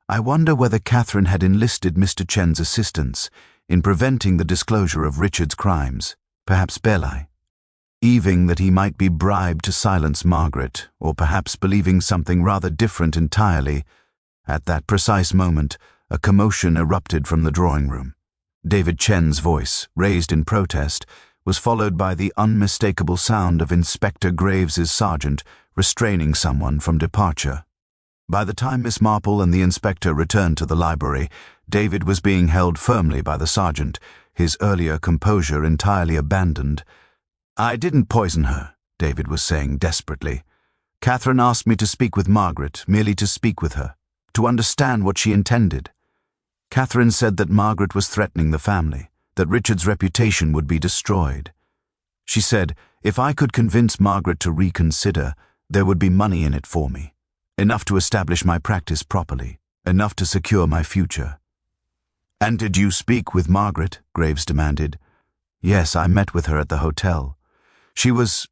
I wonder whether Catherine had enlisted Mr. Chen's assistance in preventing the disclosure of Richard's crimes, perhaps Belli, believing that he might be bribed to silence Margaret, or perhaps believing something rather different entirely. At that precise moment, a commotion erupted from the drawing-room. David Chen's voice, raised in protest, was followed by the unmistakable sound of Inspector Graves's sergeant restraining someone from departure. By the time Miss Marple and the inspector returned to the library, David was being held firmly by the sergeant, his earlier composure entirely abandoned. "I didn't poison her," David was saying desperately. "Catherine asked me to speak with Margaret, merely to speak with her, to understand what she intended. Catherine said that Margaret was threatening the family, that Richard's reputation would be destroyed. She said, if I could convince Margaret to reconsider, there would be money in it for me, enough to establish my practice properly, enough to secure my future." "And did you speak with Margaret?" Graves demanded. "Yes, I met with her at the hotel. She was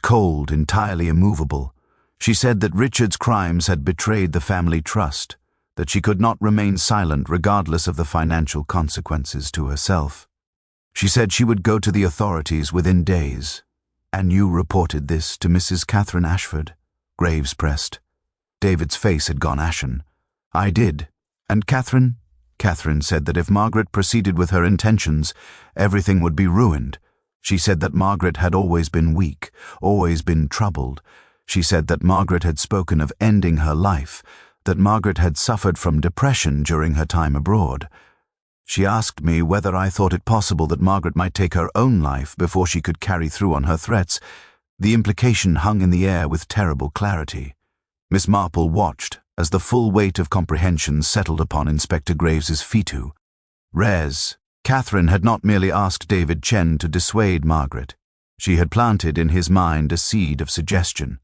cold, entirely immovable. She said that Richard's crimes had betrayed the family trust, that she could not remain silent regardless of the financial consequences to herself. She said she would go to the authorities within days. "And you reported this to Mrs. Catherine Ashford?" Graves pressed. David's face had gone ashen. "I did. And Catherine?" "Catherine said that if Margaret proceeded with her intentions, everything would be ruined. She said that Margaret had always been weak, always been troubled. She said that Margaret had spoken of ending her life, that Margaret had suffered from depression during her time abroad. She asked me whether I thought it possible that Margaret might take her own life before she could carry through on her threats. The implication hung in the air with terrible clarity." Miss Marple watched as the full weight of comprehension settled upon Inspector Graves's fetu. Res. Catherine had not merely asked David Chen to dissuade Margaret. She had planted in his mind a seed of suggestion.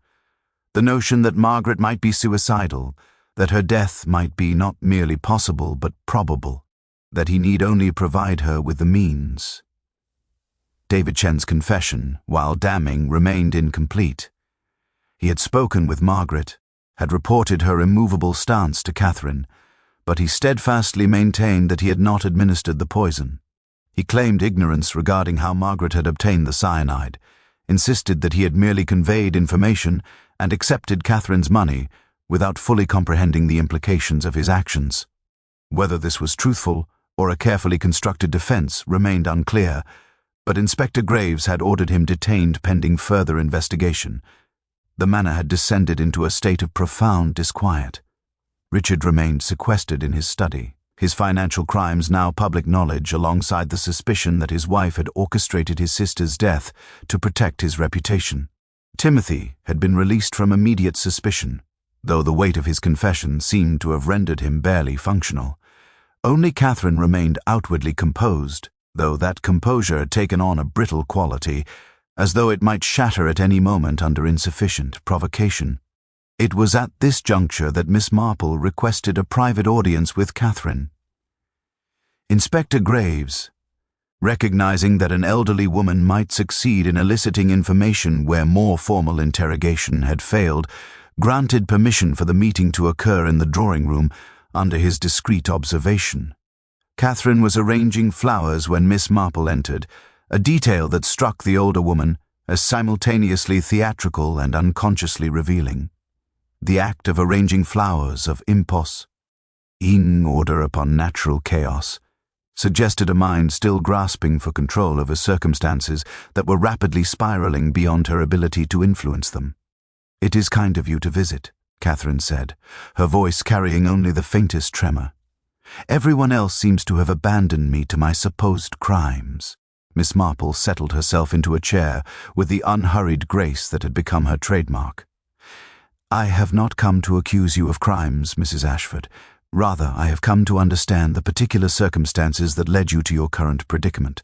The notion that Margaret might be suicidal, that her death might be not merely possible but probable, that he need only provide her with the means. David Chen's confession, while damning, remained incomplete. He had spoken with Margaret, had reported her immovable stance to Catherine, but he steadfastly maintained that he had not administered the poison. He claimed ignorance regarding how Margaret had obtained the cyanide, insisted that he had merely conveyed information and accepted Catherine's money without fully comprehending the implications of his actions. Whether this was truthful or a carefully constructed defense remained unclear, but Inspector Graves had ordered him detained pending further investigation. The manor had descended into a state of profound disquiet. Richard remained sequestered in his study, his financial crimes now public knowledge alongside the suspicion that his wife had orchestrated his sister's death to protect his reputation. Timothy had been released from immediate suspicion, though the weight of his confession seemed to have rendered him barely functional. Only Catherine remained outwardly composed, though that composure had taken on a brittle quality, as though it might shatter at any moment under insufficient provocation. It was at this juncture that Miss Marple requested a private audience with Catherine. Inspector Graves, recognizing that an elderly woman might succeed in eliciting information where more formal interrogation had failed, granted permission for the meeting to occur in the drawing room under his discreet observation. Catherine was arranging flowers when Miss Marple entered, a detail that struck the older woman as simultaneously theatrical and unconsciously revealing. The act of arranging flowers of impos, in order upon natural chaos, suggested a mind still grasping for control over circumstances that were rapidly spiraling beyond her ability to influence them. "It is kind of you to visit," Catherine said, her voice carrying only the faintest tremor. "Everyone else seems to have abandoned me to my supposed crimes." Miss Marple settled herself into a chair with the unhurried grace that had become her trademark. "I have not come to accuse you of crimes, Mrs. Ashford. Rather, I have come to understand the particular circumstances that led you to your current predicament.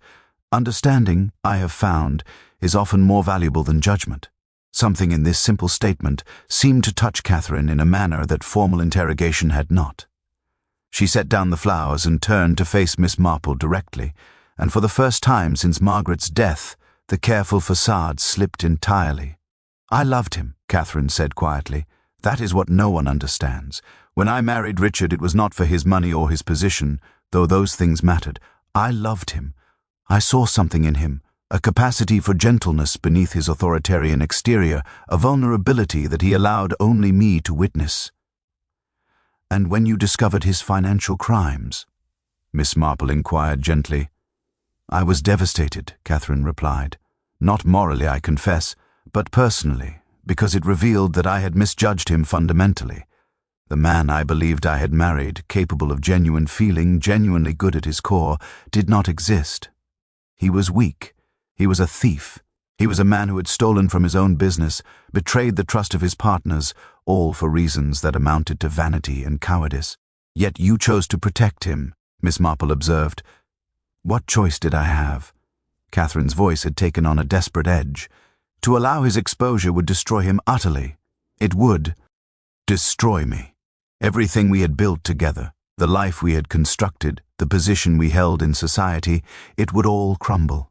Understanding, I have found, is often more valuable than judgment." Something in this simple statement seemed to touch Catherine in a manner that formal interrogation had not. She set down the flowers and turned to face Miss Marple directly, and for the first time since Margaret's death, the careful facade slipped entirely. "I loved him," Catherine said quietly. "That is what no one understands. When I married Richard, it was not for his money or his position, though those things mattered. I loved him. I saw something in him, a capacity for gentleness beneath his authoritarian exterior, a vulnerability that he allowed only me to witness." "And when you discovered his financial crimes?" Miss Marple inquired gently. "I was devastated," Catherine replied. "Not morally, I confess, but personally, because it revealed that I had misjudged him fundamentally. The man I believed I had married, capable of genuine feeling, genuinely good at his core, did not exist. He was weak. He was a thief. He was a man who had stolen from his own business, betrayed the trust of his partners, all for reasons that amounted to vanity and cowardice. Yet you chose to protect him," Miss Marple observed. "What choice did I have?" Catherine's voice had taken on a desperate edge. "To allow his exposure would destroy him utterly. It would destroy me. Everything we had built together, the life we had constructed, the position we held in society, it would all crumble.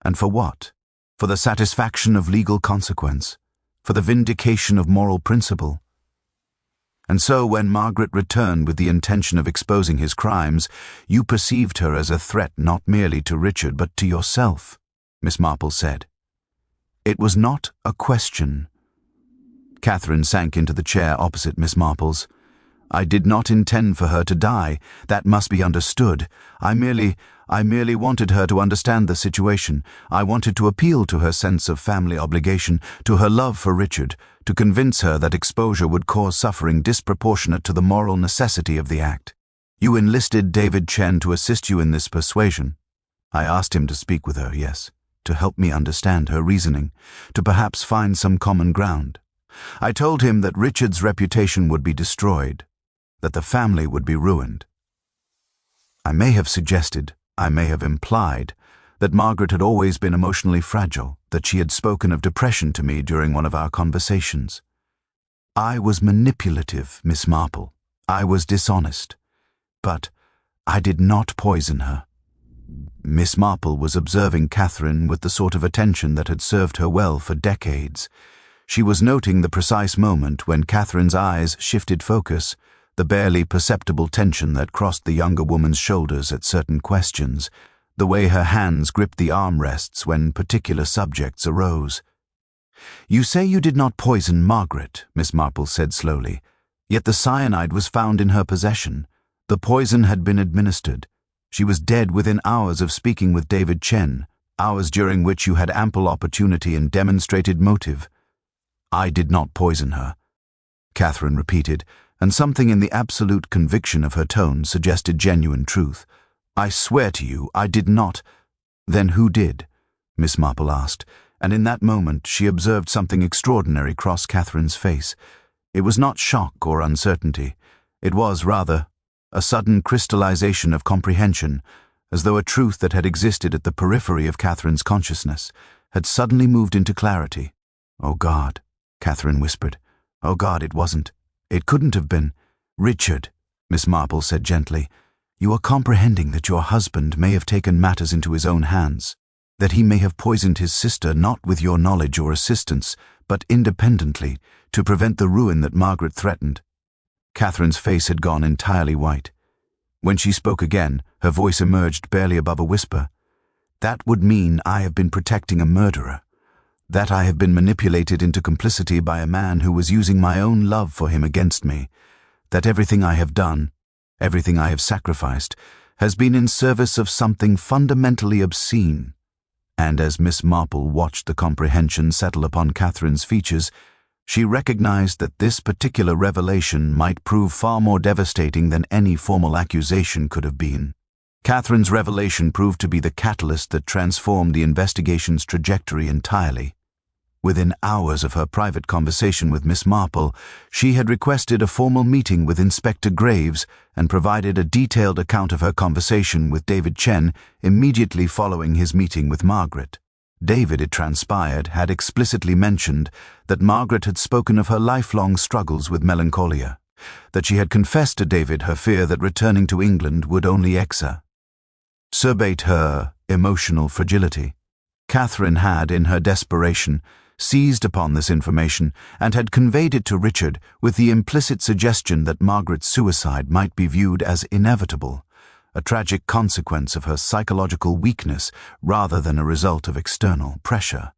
And for what? For the satisfaction of legal consequence. for the vindication of moral principle. And so when Margaret returned with the intention of exposing his crimes, you perceived her as a threat not merely to Richard but to yourself, Miss Marple said. It was not a question. Catherine sank into the chair opposite Miss Marple's. I did not intend for her to die. That must be understood. I merely wanted her to understand the situation. I wanted to appeal to her sense of family obligation, to her love for Richard, to convince her that exposure would cause suffering disproportionate to the moral necessity of the act. You enlisted David Chen to assist you in this persuasion. I asked him to speak with her, yes, to help me understand her reasoning, to perhaps find some common ground. I told him that Richard's reputation would be destroyed, that the family would be ruined. I may have suggested, I may have implied, that Margaret had always been emotionally fragile, that she had spoken of depression to me during one of our conversations. I was manipulative, Miss Marple. I was dishonest. But I did not poison her. Miss Marple was observing Catherine with the sort of attention that had served her well for decades. She was noting the precise moment when Catherine's eyes shifted focus, the barely perceptible tension that crossed the younger woman's shoulders at certain questions, the way her hands gripped the armrests when particular subjects arose. You say you did not poison Margaret, Miss Marple said slowly, yet the cyanide was found in her possession. The poison had been administered. She was dead within hours of speaking with David Chen, hours during which you had ample opportunity and demonstrated motive. I did not poison her, Catherine repeated, and something in the absolute conviction of her tone suggested genuine truth. I swear to you, I did not. Then who did? Miss Marple asked, and in that moment she observed something extraordinary cross Catherine's face. It was not shock or uncertainty. It was, rather, a sudden crystallization of comprehension, as though a truth that had existed at the periphery of Catherine's consciousness had suddenly moved into clarity. Oh God, Catherine whispered. Oh God, it wasn't. It couldn't have been. Richard, Miss Marple said gently, you are comprehending that your husband may have taken matters into his own hands, that he may have poisoned his sister not with your knowledge or assistance, but independently, to prevent the ruin that Margaret threatened. Catherine's face had gone entirely white. When she spoke again, her voice emerged barely above a whisper. That would mean I have been protecting a murderer, that I have been manipulated into complicity by a man who was using my own love for him against me, that everything I have done, everything I have sacrificed, has been in service of something fundamentally obscene. And as Miss Marple watched the comprehension settle upon Catherine's features, she recognized that this particular revelation might prove far more devastating than any formal accusation could have been. Catherine's revelation proved to be the catalyst that transformed the investigation's trajectory entirely. Within hours of her private conversation with Miss Marple, she had requested a formal meeting with Inspector Graves and provided a detailed account of her conversation with David Chen immediately following his meeting with Margaret. David, it transpired, had explicitly mentioned that Margaret had spoken of her lifelong struggles with melancholia, that she had confessed to David her fear that returning to England would only exacerbate her emotional fragility. Catherine had, in her desperation, seized upon this information and had conveyed it to Richard with the implicit suggestion that Margaret's suicide might be viewed as inevitable, a tragic consequence of her psychological weakness rather than a result of external pressure.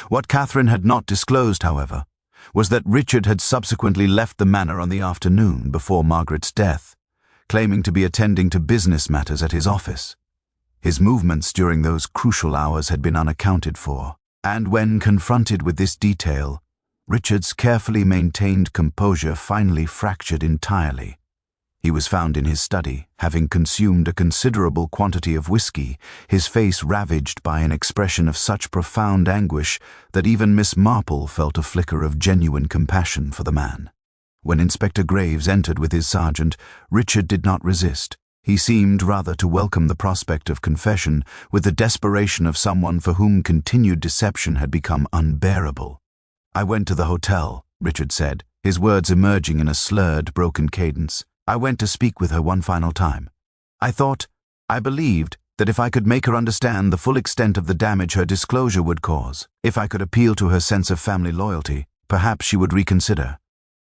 What Catherine had not disclosed, however, was that Richard had subsequently left the manor on the afternoon before Margaret's death, claiming to be attending to business matters at his office. His movements during those crucial hours had been unaccounted for, and when confronted with this detail, Richard's carefully maintained composure finally fractured entirely. He was found in his study, having consumed a considerable quantity of whiskey, his face ravaged by an expression of such profound anguish that even Miss Marple felt a flicker of genuine compassion for the man. When Inspector Graves entered with his sergeant, Richard did not resist. He seemed rather to welcome the prospect of confession with the desperation of someone for whom continued deception had become unbearable. I went to the hotel, Richard said, his words emerging in a slurred, broken cadence. I went to speak with her one final time. I believed that if I could make her understand the full extent of the damage her disclosure would cause, if I could appeal to her sense of family loyalty, perhaps she would reconsider.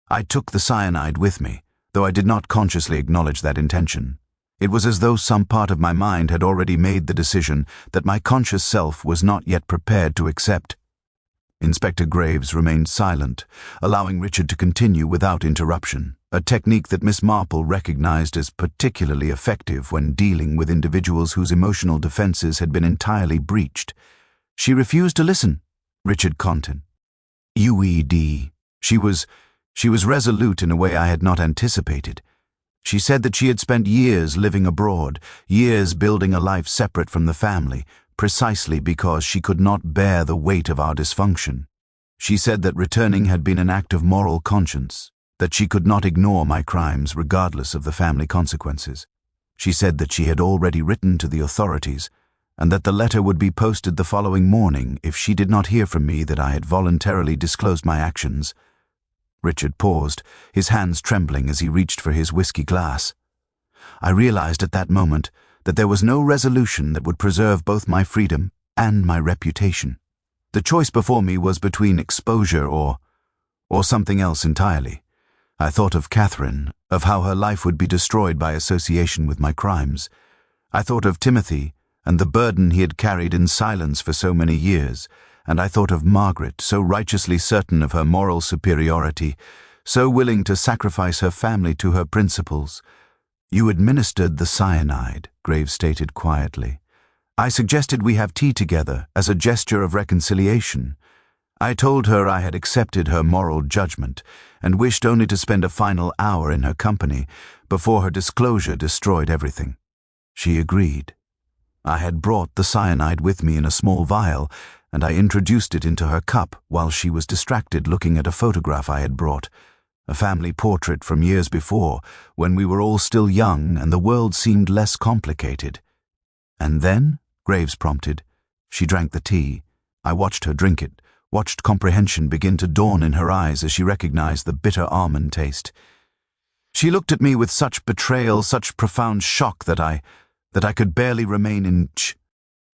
I took the cyanide with me, though I did not consciously acknowledge that intention. It was as though some part of my mind had already made the decision that my conscious self was not yet prepared to accept. Inspector Graves remained silent, allowing Richard to continue without interruption, a technique that Miss Marple recognized as particularly effective when dealing with individuals whose emotional defenses had been entirely breached. She refused to listen, Richard continued. UED. She was resolute in a way I had not anticipated. She said that she had spent years living abroad, years building a life separate from the family, precisely because she could not bear the weight of our dysfunction. She said that returning had been an act of moral conscience, that she could not ignore my crimes regardless of the family consequences. She said that she had already written to the authorities, and that the letter would be posted the following morning if she did not hear from me that I had voluntarily disclosed my actions. Richard paused, his hands trembling as he reached for his whiskey glass. I realized at that moment that there was no resolution that would preserve both my freedom and my reputation. The choice before me was between exposure or something else entirely. I thought of Catherine, of how her life would be destroyed by association with my crimes. I thought of Timothy and the burden he had carried in silence for so many years, and I thought of Margaret, so righteously certain of her moral superiority, so willing to sacrifice her family to her principles. You administered the cyanide, Graves stated quietly. I suggested we have tea together as a gesture of reconciliation. I told her I had accepted her moral judgment and wished only to spend a final hour in her company before her disclosure destroyed everything. She agreed. I had brought the cyanide with me in a small vial, and I introduced it into her cup while she was distracted looking at a photograph I had brought, a family portrait from years before, when we were all still young and the world seemed less complicated. And then, Graves prompted. She drank the tea. I watched her drink it, watched comprehension begin to dawn in her eyes as she recognized the bitter almond taste. She looked at me with such betrayal, such profound shock that I could barely remain in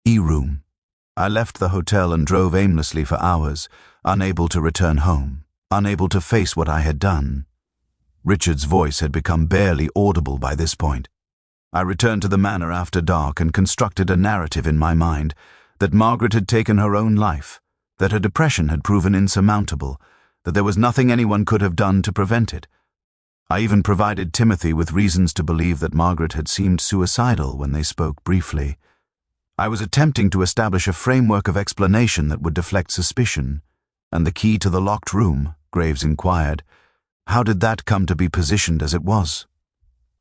E-room. I left the hotel and drove aimlessly for hours, unable to return home, unable to face what I had done. Richard's voice had become barely audible by this point. I returned to the manor after dark and constructed a narrative in my mind that Margaret had taken her own life, that her depression had proven insurmountable, that there was nothing anyone could have done to prevent it. I even provided Timothy with reasons to believe that Margaret had seemed suicidal when they spoke briefly. I was attempting to establish a framework of explanation that would deflect suspicion. And the key to the locked room, Graves inquired. How did that come to be positioned as it was?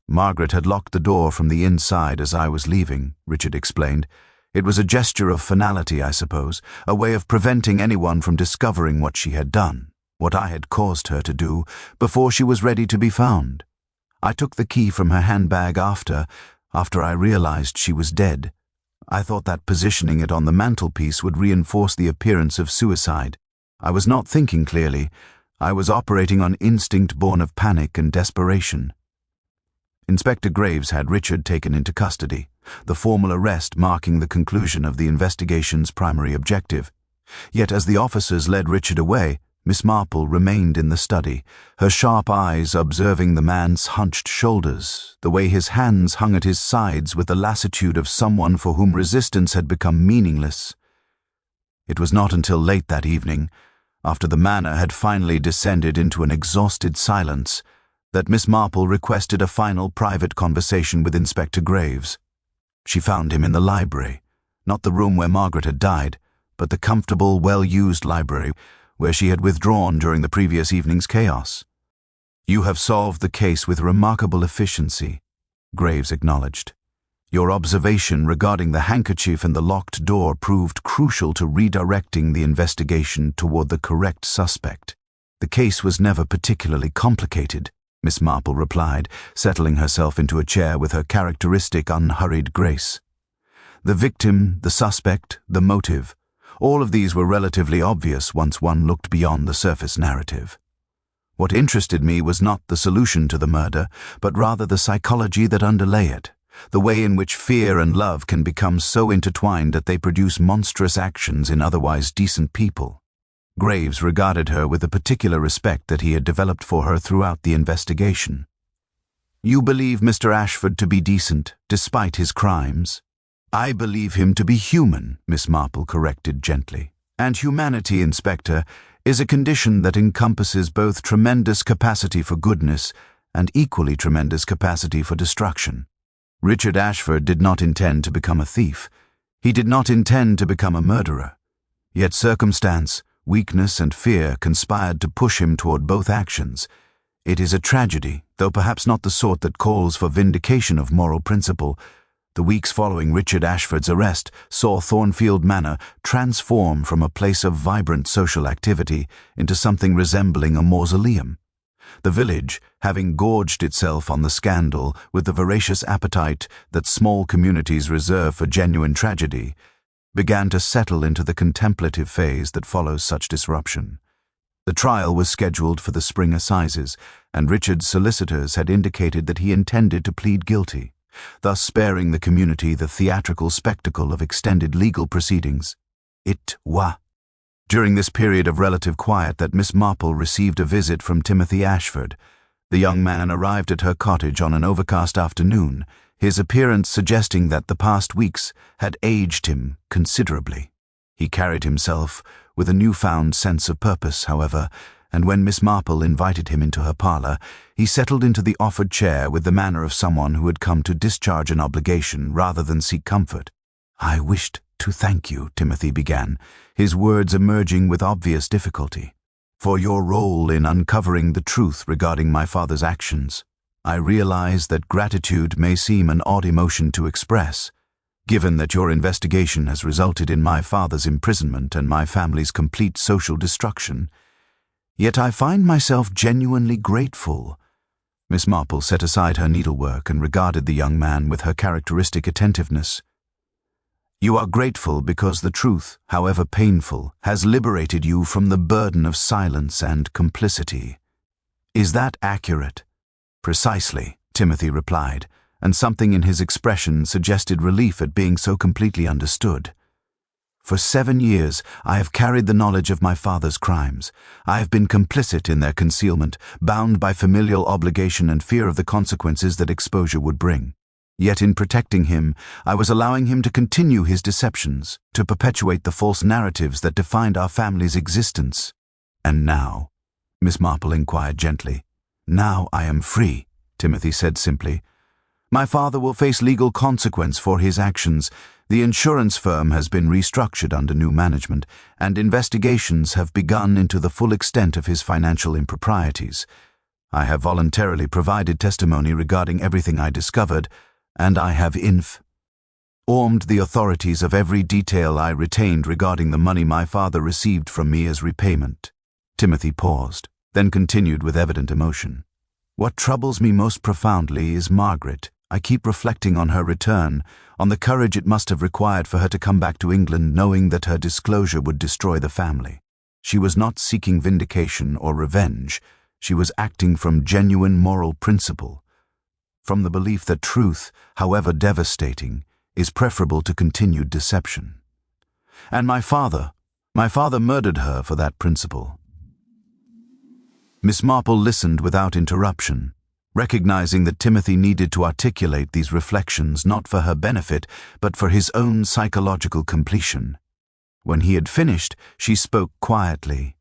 Margaret had locked the door from the inside as I was leaving, Richard explained. It was a gesture of finality, I suppose, a way of preventing anyone from discovering what she had done, what I had caused her to do, before she was ready to be found. I took the key from her handbag after I realized she was dead. I thought that positioning it on the mantelpiece would reinforce the appearance of suicide. I was not thinking clearly. I was operating on instinct born of panic and desperation. Inspector Graves had Richard taken into custody, the formal arrest marking the conclusion of the investigation's primary objective. Yet as the officers led Richard away, Miss Marple remained in the study, her sharp eyes observing the man's hunched shoulders, the way his hands hung at his sides with the lassitude of someone for whom resistance had become meaningless. It was not until late that evening, after the manor had finally descended into an exhausted silence, that Miss Marple requested a final private conversation with Inspector Graves. She found him in the library, not the room where Margaret had died, but the comfortable, well-used library where she had withdrawn during the previous evening's chaos. "You have solved the case with remarkable efficiency," Graves acknowledged. "Your observation regarding the handkerchief and the locked door proved crucial to redirecting the investigation toward the correct suspect. The case was never particularly complicated," Miss Marple replied, settling herself into a chair with her characteristic unhurried grace. "The victim, the suspect, the motive, all of these were relatively obvious once one looked beyond the surface narrative. What interested me was not the solution to the murder, but rather the psychology that underlay it, the way in which fear and love can become so intertwined that they produce monstrous actions in otherwise decent people. Graves regarded her with the particular respect that he had developed for her throughout the investigation. "You believe Mr. Ashford to be decent, despite his crimes?" "I believe him to be human," Miss Marple corrected gently. "And humanity, Inspector, is a condition that encompasses both tremendous capacity for goodness and equally tremendous capacity for destruction. Richard Ashford did not intend to become a thief. He did not intend to become a murderer. Yet circumstance, weakness, and fear conspired to push him toward both actions. It is a tragedy, though perhaps not the sort that calls for vindication of moral principle. The weeks following Richard Ashford's arrest saw Thornfield Manor transform from a place of vibrant social activity into something resembling a mausoleum. The village, having gorged itself on the scandal with the voracious appetite that small communities reserve for genuine tragedy, began to settle into the contemplative phase that follows such disruption. The trial was scheduled for the spring assizes, and Richard's solicitors had indicated that he intended to plead guilty, thus sparing the community the theatrical spectacle of extended legal proceedings. It was during this period of relative quiet that Miss Marple received a visit from Timothy Ashford. The young man arrived at her cottage on an overcast afternoon, his appearance suggesting that the past weeks had aged him considerably. He carried himself with a newfound sense of purpose, however, and when Miss Marple invited him into her parlor, he settled into the offered chair with the manner of someone who had come to discharge an obligation rather than seek comfort. "I wished to thank you," Timothy began, his words emerging with obvious difficulty, "for your role in uncovering the truth regarding my father's actions. I realize that gratitude may seem an odd emotion to express, given that your investigation has resulted in my father's imprisonment and my family's complete social destruction. Yet I find myself genuinely grateful." Miss Marple set aside her needlework and regarded the young man with her characteristic attentiveness. "You are grateful because the truth, however painful, has liberated you from the burden of silence and complicity. Is that accurate?" "Precisely," Timothy replied, and something in his expression suggested relief at being so completely understood. "For 7 years I have carried the knowledge of my father's crimes. I have been complicit in their concealment, bound by familial obligation and fear of the consequences that exposure would bring. Yet in protecting him, I was allowing him to continue his deceptions, to perpetuate the false narratives that defined our family's existence. And now?" Miss Marple inquired gently. "Now I am free," Timothy said simply. "My father will face legal consequence for his actions. The insurance firm has been restructured under new management, and investigations have begun into the full extent of his financial improprieties. I have voluntarily provided testimony regarding everything I discovered, and I have informed the authorities of every detail I retained regarding the money my father received from me as repayment." Timothy paused, then continued with evident emotion. "What troubles me most profoundly is Margaret. I keep reflecting on her return, on the courage it must have required for her to come back to England knowing that her disclosure would destroy the family. She was not seeking vindication or revenge. She was acting from genuine moral principle, from the belief that truth, however devastating, is preferable to continued deception. And my father murdered her for that principle." Miss Marple listened without interruption, recognizing that Timothy needed to articulate these reflections not for her benefit, but for his own psychological completion. When he had finished, she spoke quietly.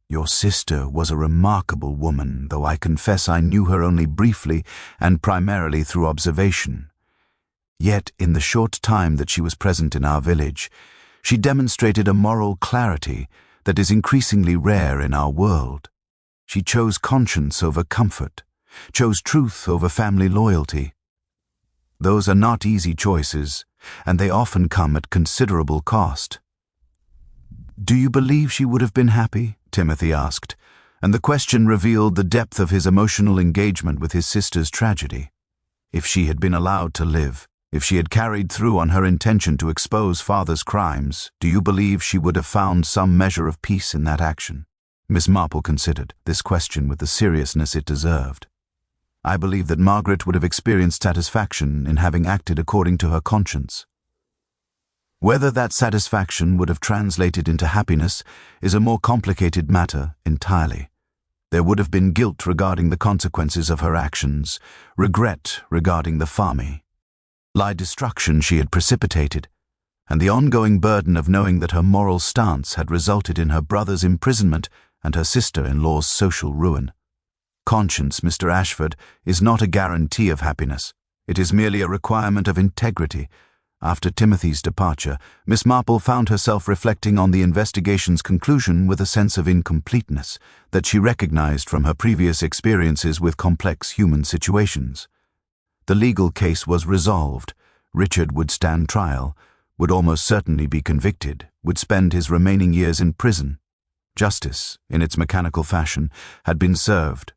"Your sister was a remarkable woman, though I confess I knew her only briefly and primarily through observation. Yet, in the short time that she was present in our village, she demonstrated a moral clarity that is increasingly rare in our world. She chose conscience over comfort, chose truth over family loyalty. Those are not easy choices, and they often come at considerable cost." "Do you believe she would have been happy?" Timothy asked, and the question revealed the depth of his emotional engagement with his sister's tragedy. "If she had been allowed to live, if she had carried through on her intention to expose father's crimes, do you believe she would have found some measure of peace in that action?" Miss Marple considered this question with the seriousness it deserved. "I believe that Margaret would have experienced satisfaction in having acted according to her conscience." Whether that satisfaction would have translated into happiness is a more complicated matter entirely. There would have been guilt regarding the consequences of her actions, regret regarding the famine, destruction she had precipitated, and the ongoing burden of knowing that her moral stance had resulted in her brother's imprisonment and her sister-in-law's social ruin. Conscience, Mr. Ashford, is not a guarantee of happiness. It is merely a requirement of integrity. After Timothy's departure, Miss Marple found herself reflecting on the investigation's conclusion with a sense of incompleteness that she recognized from her previous experiences with complex human situations. The legal case was resolved. Richard would stand trial, would almost certainly be convicted, would spend his remaining years in prison. Justice, in its mechanical fashion, had been served.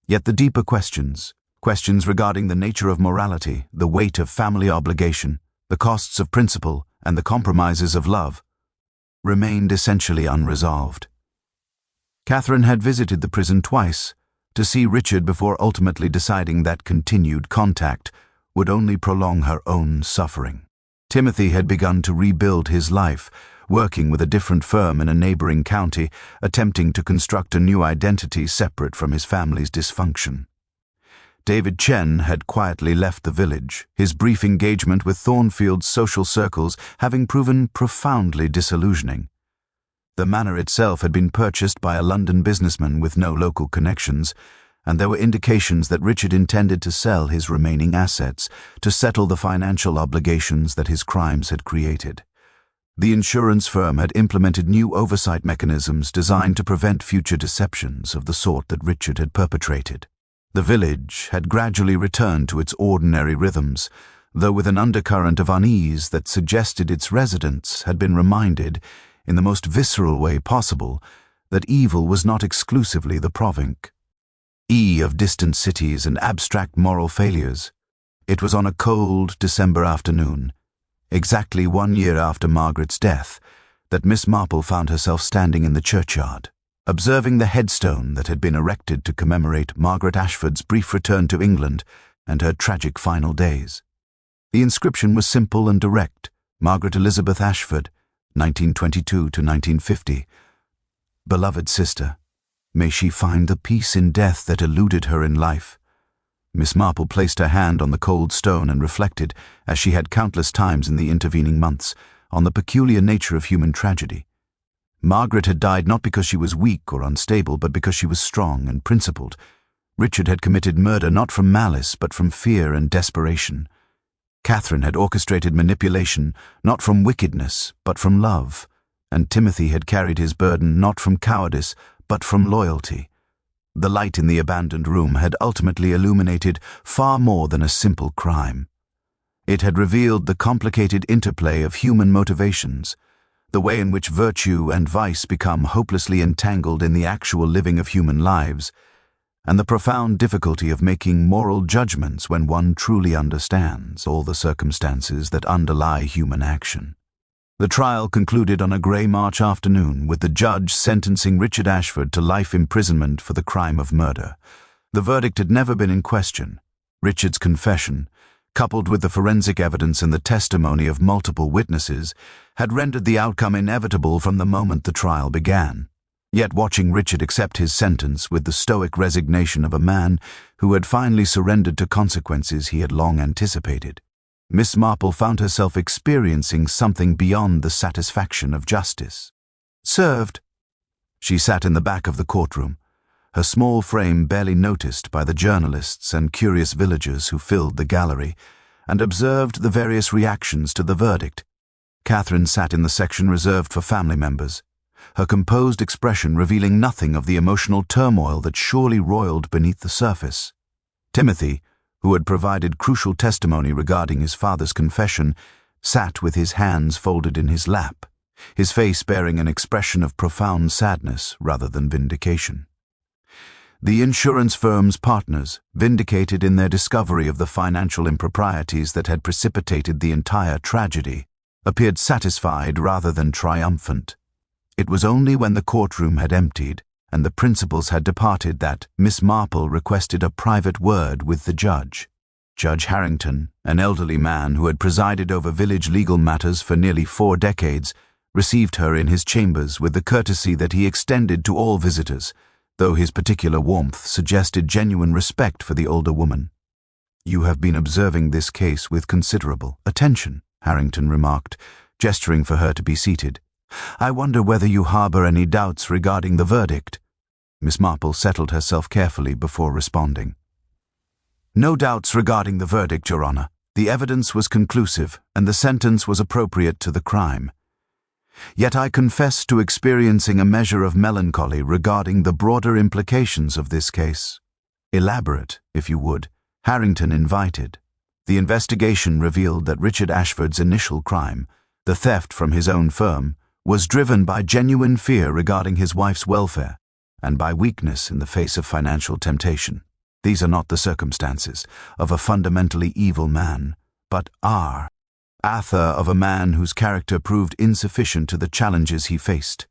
Yet the deeper questions regarding the nature of morality, the weight of family obligation, the costs of principle, and the compromises of love, remained essentially unresolved. Catherine had visited the prison twice to see Richard before ultimately deciding that continued contact would only prolong her own suffering. Timothy had begun to rebuild his life, working with a different firm in a neighboring county, attempting to construct a new identity separate from his family's dysfunction. David Chen had quietly left the village, his brief engagement with Thornfield's social circles having proven profoundly disillusioning. The manor itself had been purchased by a London businessman with no local connections, and there were indications that Richard intended to sell his remaining assets to settle the financial obligations that his crimes had created. The insurance firm had implemented new oversight mechanisms designed to prevent future deceptions of the sort that Richard had perpetrated. The village had gradually returned to its ordinary rhythms, though with an undercurrent of unease that suggested its residents had been reminded, in the most visceral way possible, that evil was not exclusively the province of distant cities and abstract moral failures. It was on a cold December afternoon, exactly 1 year after Margaret's death, that Miss Marple found herself standing in the churchyard, observing the headstone that had been erected to commemorate Margaret Ashford's brief return to England and her tragic final days. The inscription was simple and direct: Margaret Elizabeth Ashford, 1922 to 1950. Beloved sister, may she find the peace in death that eluded her in life. Miss Marple placed her hand on the cold stone and reflected, as she had countless times in the intervening months, on the peculiar nature of human tragedy. Margaret had died not because she was weak or unstable, but because she was strong and principled. Richard had committed murder not from malice, but from fear and desperation. Catherine had orchestrated manipulation not from wickedness, but from love. And Timothy had carried his burden not from cowardice, but from loyalty. The light in the abandoned room had ultimately illuminated far more than a simple crime. It had revealed the complicated interplay of human motivations, the way in which virtue and vice become hopelessly entangled in the actual living of human lives, and the profound difficulty of making moral judgments when one truly understands all the circumstances that underlie human action. The trial concluded on a grey March afternoon with the judge sentencing Richard Ashford to life imprisonment for the crime of murder. The verdict had never been in question. Richard's confession, coupled with the forensic evidence and the testimony of multiple witnesses, had rendered the outcome inevitable from the moment the trial began. Yet watching Richard accept his sentence with the stoic resignation of a man who had finally surrendered to consequences he had long anticipated, Miss Marple found herself experiencing something beyond the satisfaction of justice. Served. She sat in the back of the courtroom, her small frame barely noticed by the journalists and curious villagers who filled the gallery, and observed the various reactions to the verdict. Catherine sat in the section reserved for family members, her composed expression revealing nothing of the emotional turmoil that surely roiled beneath the surface. Timothy, who had provided crucial testimony regarding his father's confession, sat with his hands folded in his lap, his face bearing an expression of profound sadness rather than vindication. The insurance firm's partners, vindicated in their discovery of the financial improprieties that had precipitated the entire tragedy, appeared satisfied rather than triumphant. It was only when the courtroom had emptied and the principals had departed that Miss Marple requested a private word with the judge. Judge Harrington, an elderly man who had presided over village legal matters for nearly 4 decades, received her in his chambers with the courtesy that he extended to all visitors, though his particular warmth suggested genuine respect for the older woman. "You have been observing this case with considerable attention," Harrington remarked, gesturing for her to be seated. "I wonder whether you harbor any doubts regarding the verdict." Miss Marple settled herself carefully before responding. "No doubts regarding the verdict, Your Honor. The evidence was conclusive, and the sentence was appropriate to the crime. Yet I confess to experiencing a measure of melancholy regarding the broader implications of this case." "Elaborate, if you would," Harrington invited. The investigation revealed that Richard Ashford's initial crime, the theft from his own firm, was driven by genuine fear regarding his wife's welfare and by weakness in the face of financial temptation. These are not the circumstances of a fundamentally evil man, but are of a man whose character proved insufficient to the challenges he faced.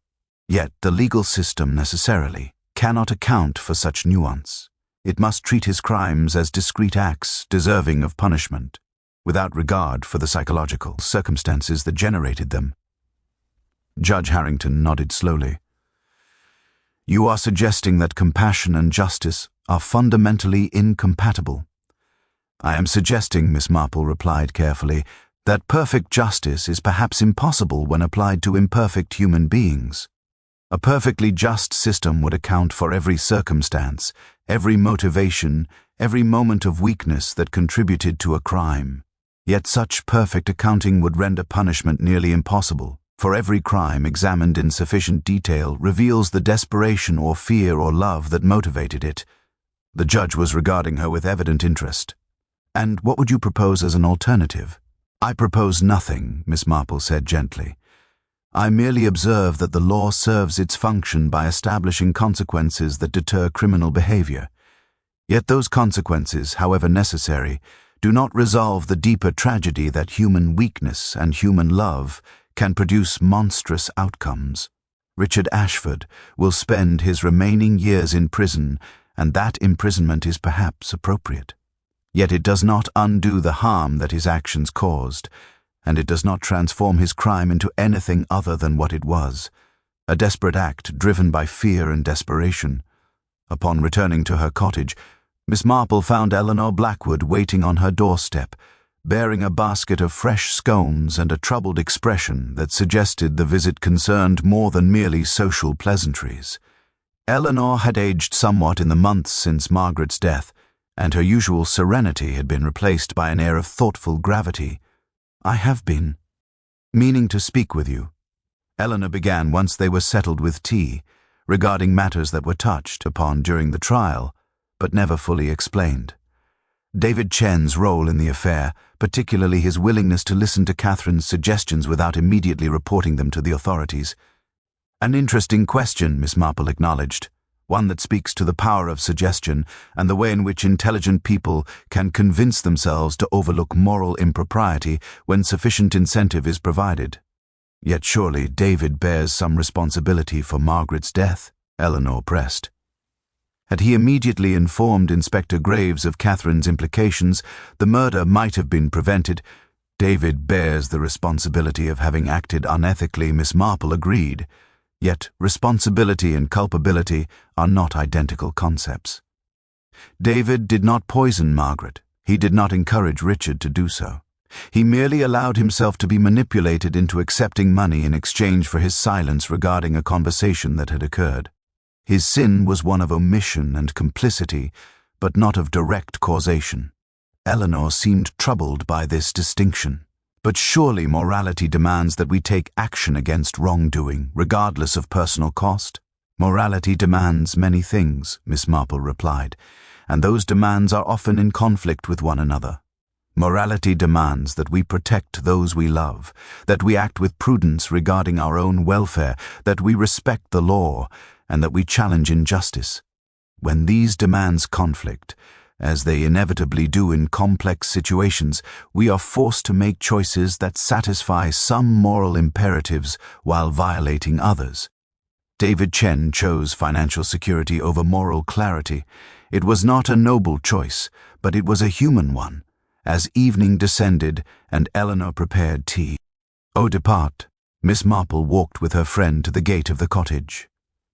Yet the legal system necessarily cannot account for such nuance. It must treat his crimes as discrete acts deserving of punishment, without regard for the psychological circumstances that generated them. Judge Harrington nodded slowly. "You are suggesting that compassion and justice are fundamentally incompatible." "I am suggesting," Miss Marple replied carefully, "that perfect justice is perhaps impossible when applied to imperfect human beings. A perfectly just system would account for every circumstance, every motivation, every moment of weakness that contributed to a crime. Yet such perfect accounting would render punishment nearly impossible, for every crime examined in sufficient detail reveals the desperation or fear or love that motivated it." The judge was regarding her with evident interest. "And what would you propose as an alternative?" "I propose nothing," Miss Marple said gently. "I merely observe that the law serves its function by establishing consequences that deter criminal behavior. Yet those consequences, however necessary, do not resolve the deeper tragedy that human weakness and human love can produce monstrous outcomes. Richard Ashford will spend his remaining years in prison, and that imprisonment is perhaps appropriate. Yet it does not undo the harm that his actions caused, and it does not transform his crime into anything other than what it was, a desperate act driven by fear and desperation." Upon returning to her cottage, Miss Marple found Eleanor Blackwood waiting on her doorstep, bearing a basket of fresh scones and a troubled expression that suggested the visit concerned more than merely social pleasantries. Eleanor had aged somewhat in the months since Margaret's death, and her usual serenity had been replaced by an air of thoughtful gravity. "I have been meaning to speak with you," Eleanor began once they were settled with tea, regarding matters that were touched upon during the trial, but never fully explained. David Chen's role in the affair, particularly his willingness to listen to Catherine's suggestions without immediately reporting them to the authorities. "An interesting question," Miss Marple acknowledged. "One that speaks to the power of suggestion and the way in which intelligent people can convince themselves to overlook moral impropriety when sufficient incentive is provided." "Yet surely David bears some responsibility for Margaret's death," Eleanor pressed. Had he immediately informed Inspector Graves of Catherine's implications, the murder might have been prevented. "David bears the responsibility of having acted unethically," Miss Marple agreed. Yet responsibility and culpability are not identical concepts. David did not poison Margaret. He did not encourage Richard to do so. He merely allowed himself to be manipulated into accepting money in exchange for his silence regarding a conversation that had occurred. His sin was one of omission and complicity, but not of direct causation. Eleanor seemed troubled by this distinction. "But surely morality demands that we take action against wrongdoing, regardless of personal cost." "Morality demands many things," Miss Marple replied, "and those demands are often in conflict with one another. Morality demands that we protect those we love, that we act with prudence regarding our own welfare, that we respect the law, and that we challenge injustice. When these demands conflict, as they inevitably do in complex situations, we are forced to make choices that satisfy some moral imperatives while violating others. David Chen chose financial security over moral clarity. It was not a noble choice, but it was a human one, as evening descended and Eleanor prepared tea. Au depart, Miss Marple walked with her friend to the gate of the cottage.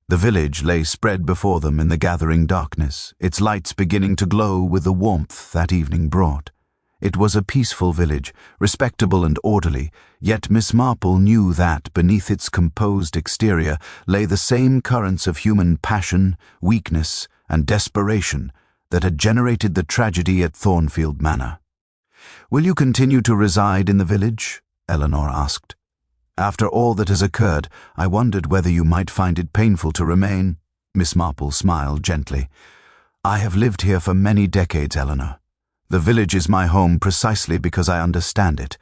The village lay spread before them in the gathering darkness, its lights beginning to glow with the warmth that evening brought. It was a peaceful village, respectable and orderly, yet Miss Marple knew that beneath its composed exterior lay the same currents of human passion, weakness, and desperation that had generated the tragedy at Thornfield Manor. "Will you continue to reside in the village?" Eleanor asked. "After all that has occurred, I wondered whether you might find it painful to remain." Miss Marple smiled gently. "I have lived here for many decades, Eleanor. The village is my home precisely because I understand it.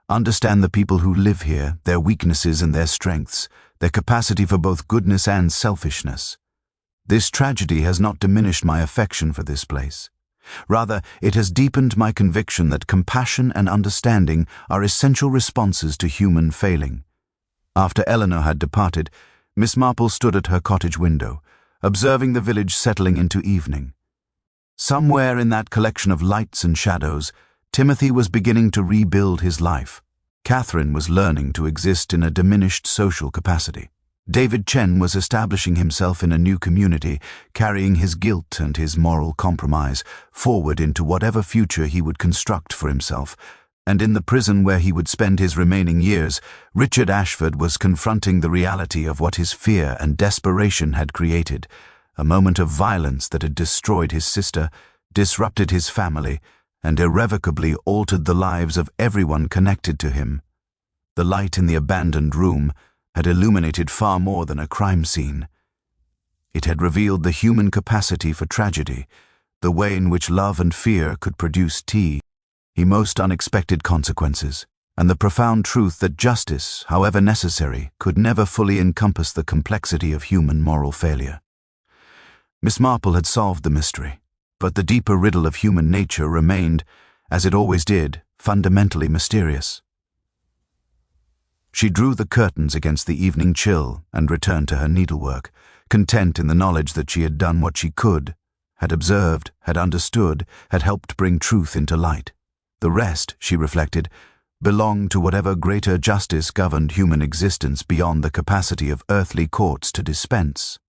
Understand the people who live here, their weaknesses and their strengths, their capacity for both goodness and selfishness. This tragedy has not diminished my affection for this place. Rather, it has deepened my conviction that compassion and understanding are essential responses to human failing." After Eleanor had departed, Miss Marple stood at her cottage window, observing the village settling into evening. Somewhere in that collection of lights and shadows, Timothy was beginning to rebuild his life. Catherine was learning to exist in a diminished social capacity. David Chen was establishing himself in a new community, carrying his guilt and his moral compromise forward into whatever future he would construct for himself. And in the prison where he would spend his remaining years, Richard Ashford was confronting the reality of what his fear and desperation had created, a moment of violence that had destroyed his sister, disrupted his family, and irrevocably altered the lives of everyone connected to him. The light in the abandoned room had illuminated far more than a crime scene. It had revealed the human capacity for tragedy, the way in which love and fear could produce the most unexpected consequences, and the profound truth that justice, however necessary, could never fully encompass the complexity of human moral failure. Miss Marple had solved the mystery, but the deeper riddle of human nature remained, as it always did, fundamentally mysterious. She drew the curtains against the evening chill and returned to her needlework, content in the knowledge that she had done what she could, had observed, had understood, had helped bring truth into light. The rest, she reflected, belonged to whatever greater justice governed human existence beyond the capacity of earthly courts to dispense.